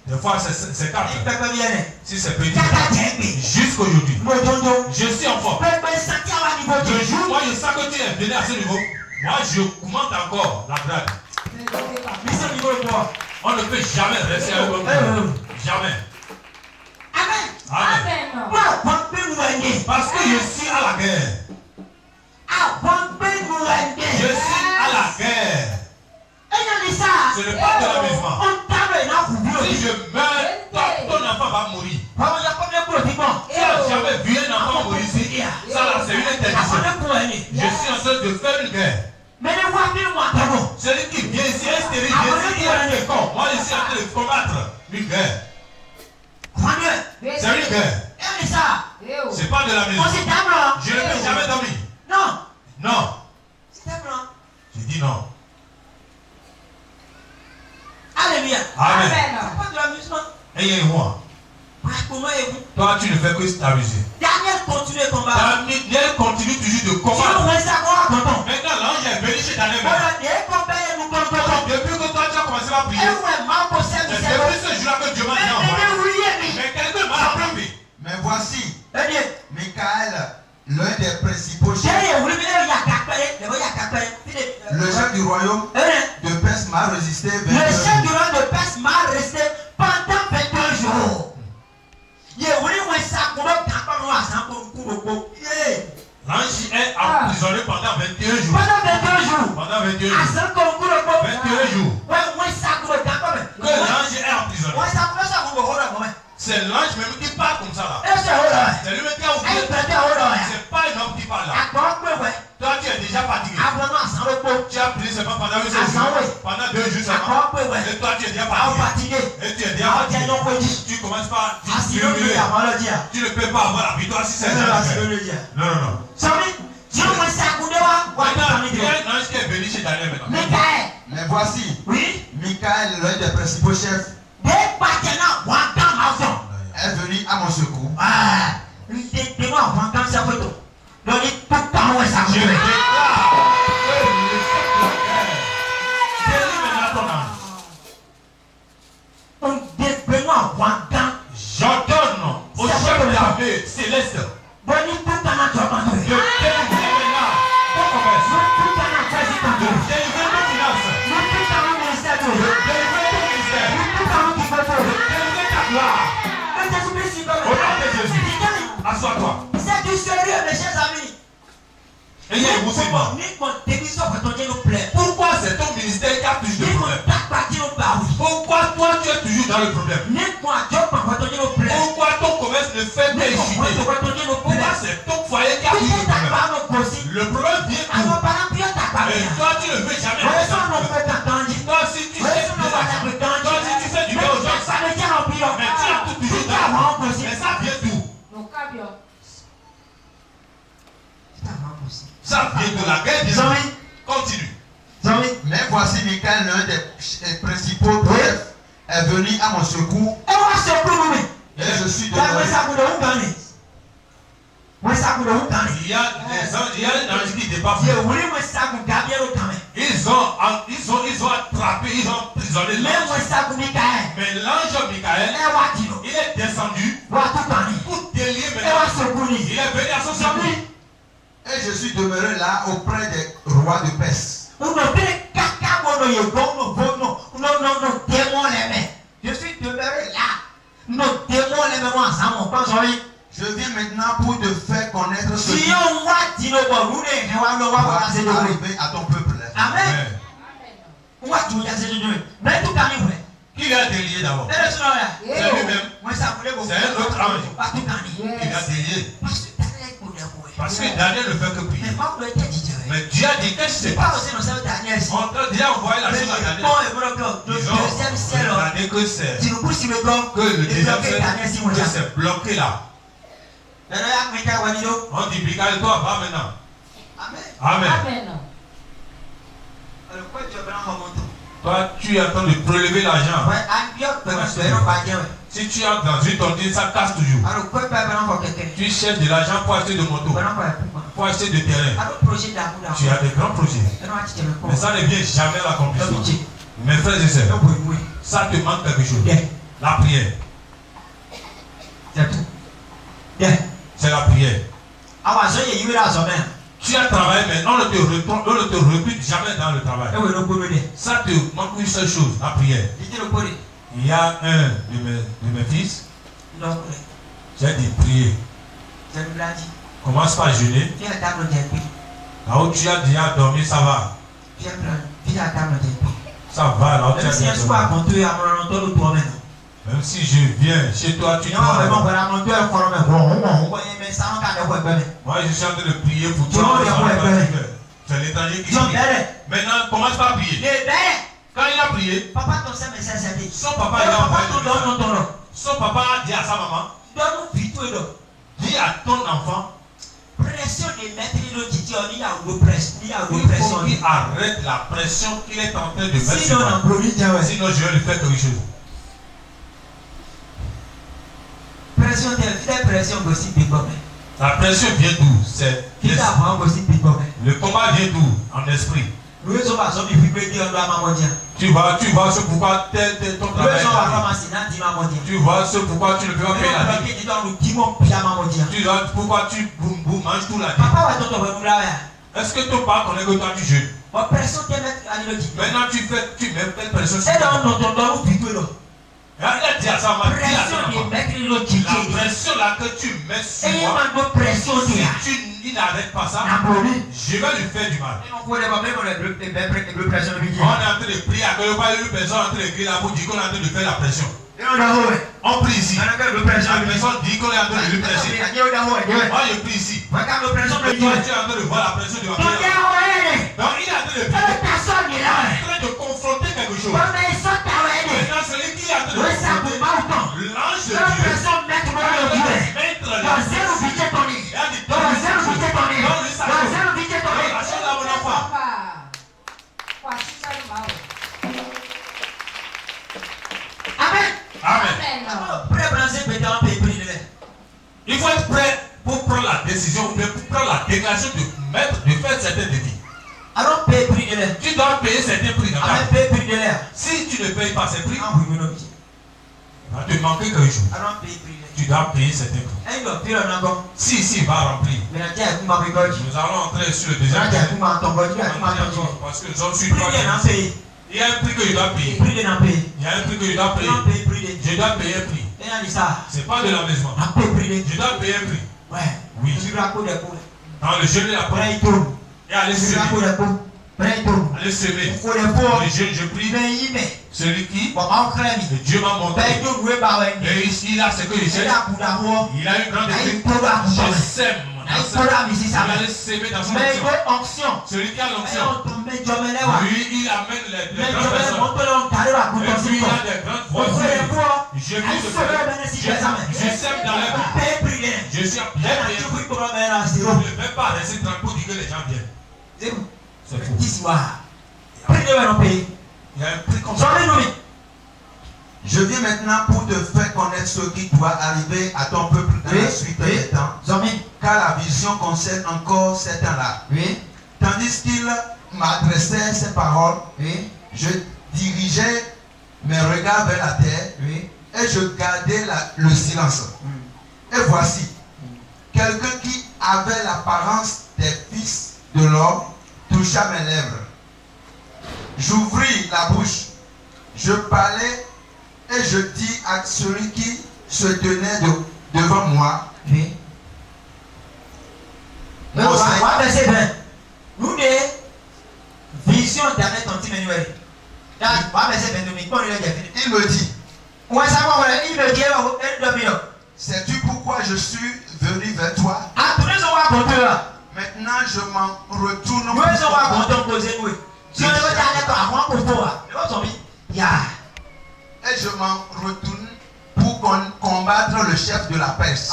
Des fois, c'est 4. Si c'est petit. Jusqu'aujourd'hui. Je suis en forme. Le jour, moi, je sens que tu es venu à ce niveau. Moi, je commente encore la grade. On ne peut jamais rester à un jamais. Amen. Amen. Parce que je suis à la guerre. Je suis à la guerre. Ce n'est pas de l'amusement. Si je meurs, ton enfant va mourir. Tu n'as jamais vu un enfant mourir ici. Ça là, c'est une interdiction. Je suis en train de faire une guerre. Celui qui vient ici est stérile. Moi, je suis en train de combattre une guerre. C'est une guerre. C'est pas de la maison. Je ne peux jamais dormir. Non. Je dis non. Alléluia. Amen. C'est pas de l'amusement. Et moi. Toi, tu ne fais que t'amuser. Daniel continue de combattre. Daniel continue toujours de combattre. Maintenant, l'ange est venu chez Daniel. Depuis que toi, tu as commencé à prier. C'est depuis ce jour-là que Dieu m'a dit envoyé. Mais quelqu'un m'a appelé. Mais voici, Michael, l'un des principaux chefs, le chef du royaume de Perse m'a résisté 22 Le chef du jours. roi de Perse m'a resté pendant 22 jours. L'ange est emprisonné pendant 21 jours. Pendant 22 jours. Pendant 21 jours. 21 jours. Que l'ange est emprisonné. C'est l'ange même qui parle comme ça là. C'est lui-même qui a oublié. C'est pas un homme qui parle là. Toi tu es déjà fatigué. Tu as prié seulement pendant 2 jours. Pendant 2 jours seulement. Et toi tu es déjà fatigué. Et tu es déjà fatigué. Tu commences pas. Tu ne peux pas avoir la victoire si c'est un non. Maintenant, il y a un ange qui est venu chez Daniel maintenant. Mais voici, Michael, l'un des principaux chefs, est venu à mon secours. Je déclare que le chef de la guerre, délimite ton âme. J'ordonne au chef de l'armée céleste de délivrer maintenant ton commerce, de délivrer ton finance, de délivrer ton ministère, de délivrer ta gloire. Au nom de Jésus, assois-toi. C'est du sérieux, mes chers amis. Ayez vous c'est bon. Pourquoi c'est ton ministère qui a toujours de problème? Pourquoi toi tu es toujours dans le problème? Pourquoi ton commerce ne fait qu'échouer? Pourquoi c'est ton foyer qui a toujours de problème? Le problème vient d'où? Et toi tu ne veux jamais faire ça. Toi si tu fais du bien aux gens, ça mais tu as tout toujours dans le problème. Mais ça vient d'où? Ça vient de la guerre des hommes. Continue. Mais voici Michael, l'un des principaux chefs, est venu à mon secours. Et je suis demeuré. Il y a des anges, il y a un ange qui dépasse. Ils ont attrapé, ils ont emprisonné l'ange. Mais l'ange Michael, il est descendu pour délier maintenant. Il est venu à son secours. Et je suis demeuré là auprès des rois de Perse. Je suis demeuré là. Nos démons les mêmes ensemble. Je viens maintenant pour te faire connaître ce Si qui on voit Dino Bourou, va arriver à ton peuple. Amen. Qui l'a délié d'abord? C'est lui-même. C'est un autre ange qui l'a délié. Parce que Daniel ne fait que prier. Mais Dieu a dit qu'est-ce qui se passe? On t'a déjà envoyé la chose à Daniel. Ils ont regardé que c'est le deuxième ciel que c'est bloqué là. On dit Michael, toi va maintenant. Amen. Toi tu es en train de prélever l'argent. Si tu entres dans une tontine, ça casse toujours. Tu cherches de l'argent pour acheter de motos, pour acheter de terrain. Tu as des grands projets. Mais ça ne vient jamais à l'accomplissement. Mes frères et sœurs, ça te manque quelque chose. La prière. C'est tout. C'est la prière. Tu as travaillé, mais on ne te recrute jamais dans le travail. Ça te manque une seule chose, la prière. Il y a un de mes fils, j'ai dit prier. Commence par jeûner. Là où tu as déjà dormi, ça va. Ça va, là où tu as déjà dormi. Même si je viens chez toi, tu dois. Moi, je suis en train de prier pour toi. C'est l'étranger qui prie. Maintenant, commence par prier. Quand il a prié, son papa a dit à sa maman, dis à ton enfant, il faut qu'il arrête la pression qu'il est en train de mettre sur moi. Sinon, je vais lui faire quelque chose. La pression vient d'où? Le combat vient d'où? En esprit. Tu vois ce pourquoi ton travail. Tu vois ce pourquoi tu ne peux pas payer la vie. Tu vois pourquoi tu manges tout la vie. Est-ce que ton père connaît que toi tu jeûnes? Maintenant tu mets quelle pression sur toi? Il a dit à sa maman, la pression là que tu mets sur moi, si il n'arrête pas ça, je vais lui faire du mal. On est en train de prier à que pas une personne en train de crier là pour dire qu'on est en train de faire la pression. On prie ici. La personne dit qu'on est en train de lui presser. Moi je prie ici. Toi tu es en train de voir la pression de ma prière. Donc il est en train de prier. Il est en train de confronter quelque chose. Maintenant celui qui est en train de confronter l'ange de Dieu. Il faut être prêt pour prendre la décision, pour prendre la déclaration de faire certains défis. Tu dois payer certains prix dans ta vie. Si tu ne payes pas ces prix, il va te manquer quelque chose. Tu dois payer certains prix. Si, il va remplir. Nous allons entrer sur le deuxième prix. Parce que nous sommes sur trois. Il y a un prix que je dois payer. Il y a un prix que je dois payer. Je dois payer un prix. C'est pas de l'amusement. Je dois payer un prix. Oui. Dans le jeûne et la prière. Et aller semer. Aller semer. Le jeûne, je prie. Celui qui Dieu m'a montré. Et il a ce que je cherche. Il a une grande équipe. Je sème. Il a s'aimer dans son onction. Celui qui a l'onction. Lui, il amène les grandes personnes. Et puis il a des grandes voitures. Je sème dans l'air. Je suis bien payé. Je ne vais pas rester tranquille pour dire que les gens viennent. C'est faux. Il y a un prix comme ça. Je viens maintenant pour te faire connaître ce qui doit arriver à ton peuple dans la suite des temps. Car la vision concerne encore ces temps-là. Tandis qu'il m'adressait ces paroles, je dirigeais mes regards vers la terre et je gardais le silence. Et voici, quelqu'un qui avait l'apparence des fils de l'homme toucha mes lèvres. J'ouvris la bouche, je parlais et je dis à celui qui se tenait devant moi, il me dit, sais-tu pourquoi je suis venu vers toi? Maintenant je m'en retourne. Et je m'en retourne pour combattre le chef de la Perse.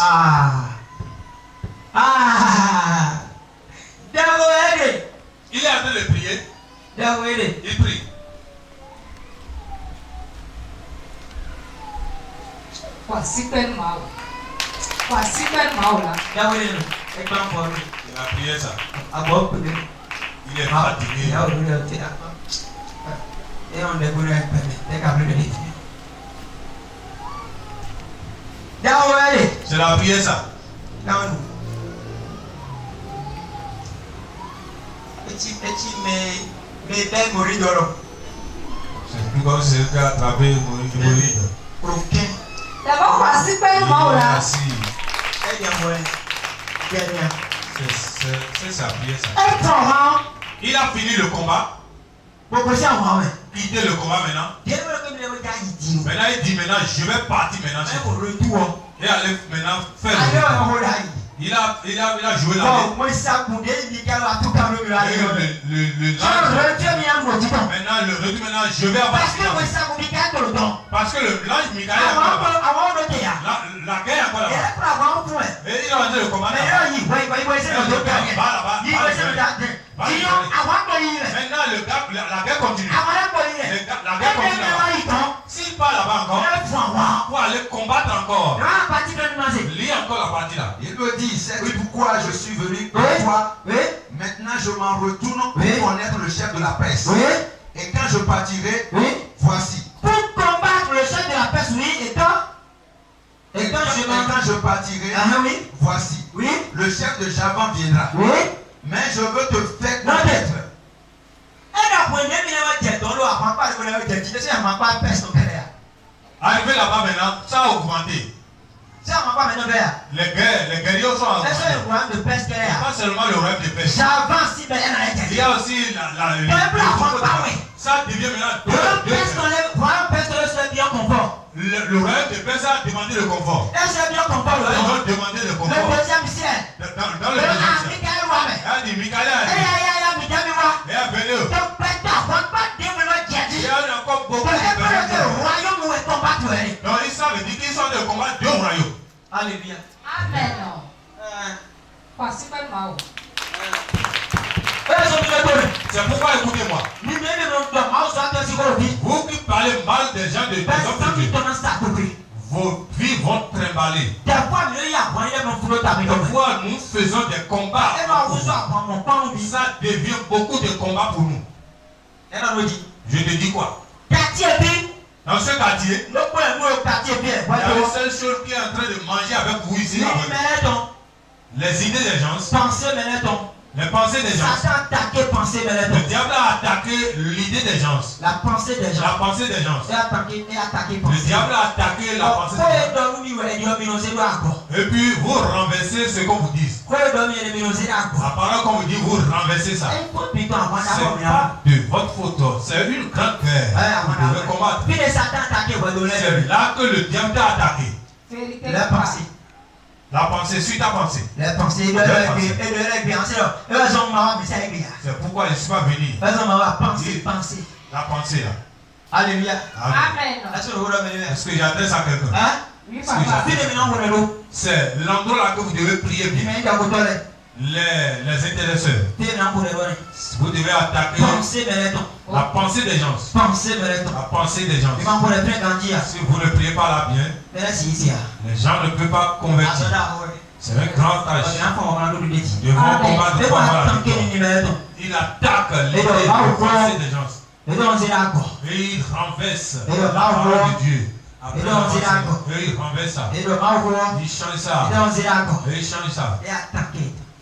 Il est en train de prier. Il prie. Voici quel mal. Voici quel mal là. Il a prié ça. Il est fatigué. C'est la prière ça. C'est plus comme si c'était attrapé Mouride. D'abord, voici quel mal là. C'est sa prière ça. Étonnant. Il a fini le combat. Quitter le combat maintenant. Maintenant il dit maintenant je vais partir maintenant. Et aller maintenant faire le il a joué la Maintenant, le retour maintenant je vais avancer. Parce que le l'ange Michael est encore là. La guerre est encore là. Et il a rentré le combat. Maintenant la guerre continue. La guerre continue. S'il part là-bas encore, pour aller combattre encore. Lis encore la partie là. Il me dit, c'est pourquoi je suis venu pour toi. Maintenant je m'en retourne pour connaître le chef de la Perse. Et quand je partirai, voici. Pour combattre le chef de la Perse, Et quand je partirai, voici. Le chef de Javan viendra. Mais je veux te faire connaître. Arrivé là-bas maintenant, ça a augmenté. Les guerriers sont augmentés. Pas seulement le rêve de Perse. Il y a aussi ça devient maintenant le rêve de Perse a demandé le confort. Ils ont demandé le confort. Dans le deuxième ciel. Il a dit Michael a dit. Et à Bénéo. Il y a encore beaucoup de personnes. Donc ils savent dire qu'ils sont de combat deux royaumes. Alléluia. Amen. Voici quel mal. C'est pourquoi écoutez-moi. Vous qui parlez mal des gens de Dieu, vos vies vont trimballer. Parfois nous faisons des combats. Ça devient beaucoup de combats pour nous. Je te dis quoi? Dans ce quartier, il y a une seule chose qui est en train de manger avec vous ici. Les idées des gens. Les pensées des gens. Le diable a attaqué l'idée des gens. La pensée des gens. La pensée des gens. Le diable a attaqué la pensée des gens. Et puis vous renversez ce qu'on vous dit. La parole qu'on vous dit, vous renversez ça. C'est pas de votre faute. C'est une grande guerre. Vous devez combattre. C'est là que le diable t'a attaqué. La pensée. La pensée, suis ta pensée. La pensée. C'est pourquoi je ne suis pas venu. La pensée là. Alléluia. Amen. Est-ce que j'adresse à quelqu'un? Oui, papa. C'est l'endroit là que vous devez prier bien. Les intéresseurs. Vous devez attaquer la pensée des gens. La pensée des gens. Si vous ne priez pas là bien, les gens ne peuvent pas convertir. C'est un grand tâche. Nous devons combattre pour avoir la victoire. Il attaque l'idée de pensée des gens. Et il renverse la parole de Dieu. Après la pensée, et il renverse ça. Il change ça. Et il change ça.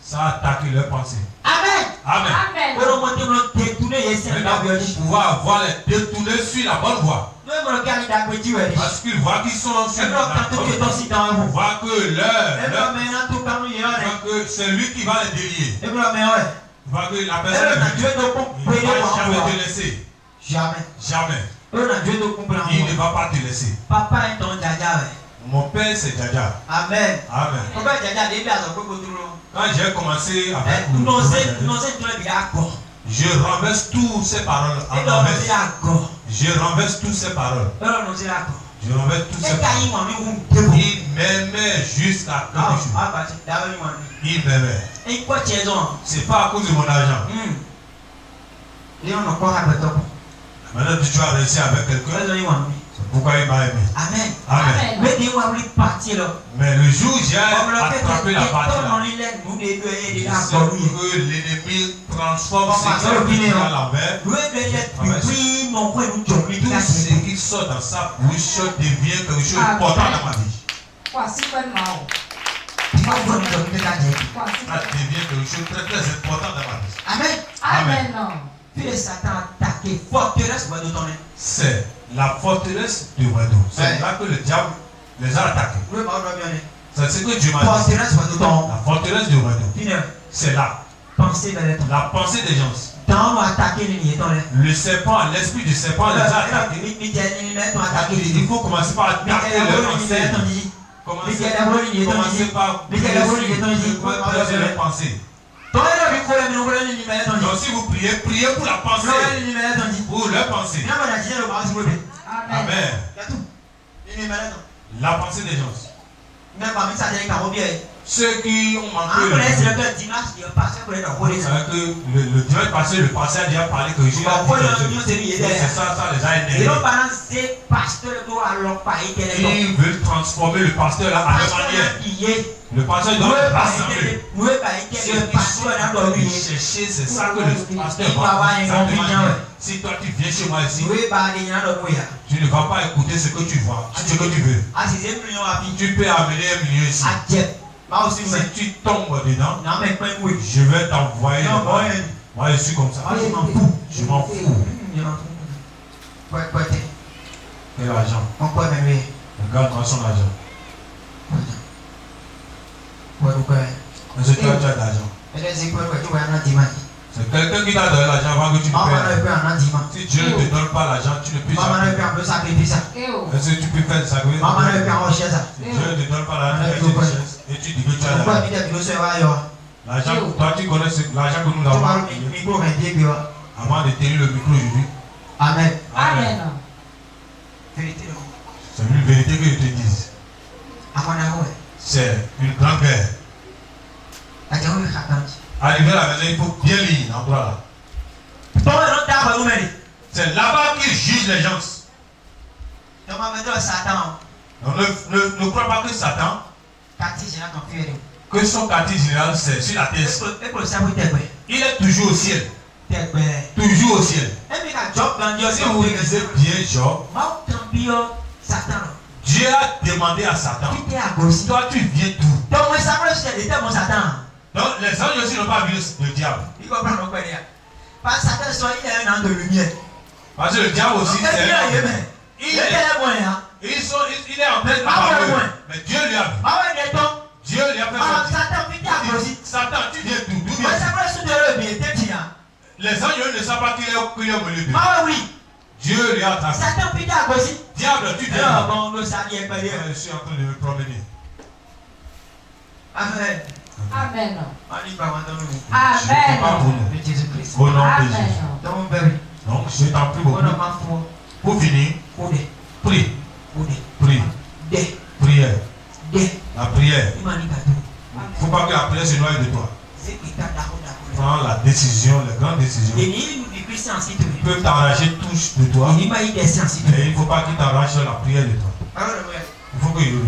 Ça a attaqué leur pensée. Amen. Amen. Maintenant, pour pouvoir avoir les détourner sur la bonne voie. Parce qu'ils voient qu'ils sont sur la bonne voie. Ils voient que que c'est lui qui va les délier. Ils voient que la personne ne va jamais te laisser. Jamais. Il ne va pas te laisser. Papa est ton djadja. Mon père c'est Djadja. Amen. Amen. Quand j'ai commencé avec je renverse toutes ces paroles. Je renverse toutes ces paroles. Je renverse toutes ces paroles. Il m'aimait jusqu'à quelque chose. Il m'aimait. C'est pas à cause de mon argent. Maintenant tu as réussi avec quelqu'un. C'est Pourquoi il m'a aimé? Amen. Amen. Mais dis-moi, vous partir là. Mais le jour où j'ai attrapé la partie là, que l'ennemi transforme ce qui est à l'envers, tout ce qui sort dans sa bouche devient quelque chose d'important dans ma vie. Ça devient quelque chose de très très important dans ma vie. Amen. Amen. Puis le Satan a attaqué forteresse de ton nez. C'est la forteresse du Wado. C'est là que le diable les a attaqués. C'est ce que Dieu m'a dit. La forteresse du Wado. C'est là. La pensée des gens. Le serpent, l'esprit du serpent les a attaqués. Il faut commencer par attaquer leur pensée. Commencez par poser leur pensée. Donc si vous priez, priez pour la pensée. Pour leur pensée. Amen. La pensée des gens. Ceux qui ont manqué le dimanche passé, le pasteur a déjà parlé que Jésus a dit c'est ça les a énervés. Ils veulent transformer le pasteur là à leur manière. Le pasteur doit le rassembler. C'est ça que le pasteur va. Si toi tu viens chez moi ici, tu ne vas pas écouter ce que tu vois, ce que tu veux. Tu peux amener 1 million ici. Si tu tombes dedans, je vais t'envoyer. Moi je suis comme ça. Je m'en fous. Quel argent? Regarde-moi son argent. Est-ce que tu as de l'argent? C'est quelqu'un qui t'a donné l'argent avant que tu ne payes. Si Dieu ne te donne pas l'argent, tu ne peux jamais. Est-ce que tu peux faire le sacrifice? Si Dieu ne te donne pas l'argent et tu dis que tu as l'argent. L'argent, toi tu connais l'argent que nous avons avant de tenir le micro aujourd'hui. Amen. Amen. C'est une vérité que je te dise. C'est une grande guerre. Arrivé à la maison, il faut bien lire l'endroit là. C'est là-bas qu'il juge les gens. Donc ne crois pas que Satan, que son quartier général c'est sur la terre. Il est toujours au ciel. Toujours au ciel. Si vous lisez bien Job, Dieu a demandé à Satan, toi tu viens d'où? Donc les anges aussi n'ont pas vu le diable. Parce que le diable aussi c'est il est en pleine faveur. Mais Dieu lui a vu. Dieu lui a fait sortir. Satan, tu viens d'où? Les anges ne savent pas qu'il est au milieu d'eux. Dieu lui a attrapé. Diable, tu viens d'où? Je suis en train de me promener. Amen. Amen. Amen. Au nom de Jésus. Donc, je t'en prie beaucoup. Pour finir, prie. Prie. Prière. La prière. Il ne faut pas que la prière se noie de toi. Prends la décision, la grande décision. Ils peuvent t'arracher tous de toi. Mais il ne faut pas qu'ils t'arrachent la prière de toi. Il faut que ils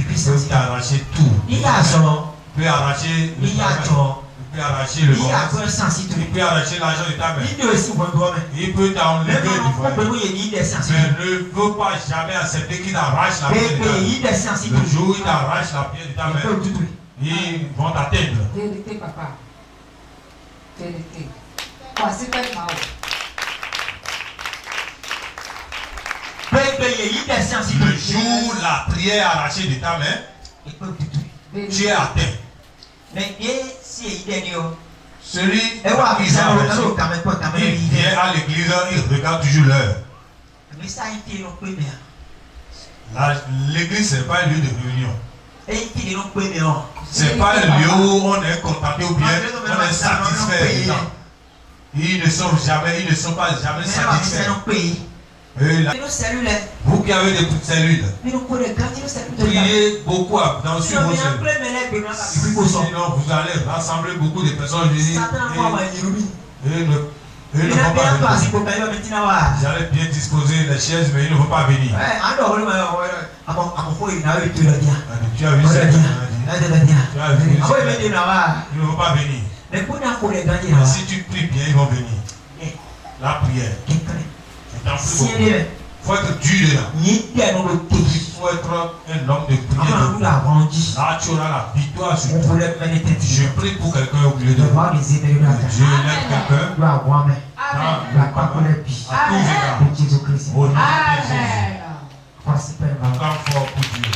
peuvent t'arracher tout. Il peut arracher le travail. Il peut arracher le commerce. Il peut arracher l'argent de ta mère. Il peut t'enlever du foyer. Mais ne faut pas jamais accepter qu'il t'arrache la prière de ta mère. Le jour où il t'arrache la prière de ta mère, ils vont t'atteindre. Vérité, papa. Vérité. Voici quel mal. Le jour où la prière arrachée de ta main, tu es atteint. Celui qui est arraché, il vient à l'église, il regarde toujours l'heure. L'église, ce n'est pas un lieu de réunion. Ce n'est pas un lieu où on est contenté ou bien on est satisfait des gens. Ils ne sont pas jamais satisfaits. Vous qui avez des petites cellules, priez beaucoup dans vos cellules. Sinon, vous allez rassembler beaucoup de personnes. Ils ne vont pas venir. J'allais bien disposer les chaises, mais ils ne vont pas venir. Tu as vu ça? Tu as vu ça? Ils ne vont pas venir. Mais si tu pries bien, ils vont venir. La prière. Il faut être dur là. Il faut être un homme de prière. Là, tu auras la victoire sur toi. Je prie pour quelqu'un au milieu de moi. Dieu lève quelqu'un. Au nom de Jésus. Encore fort pour Dieu.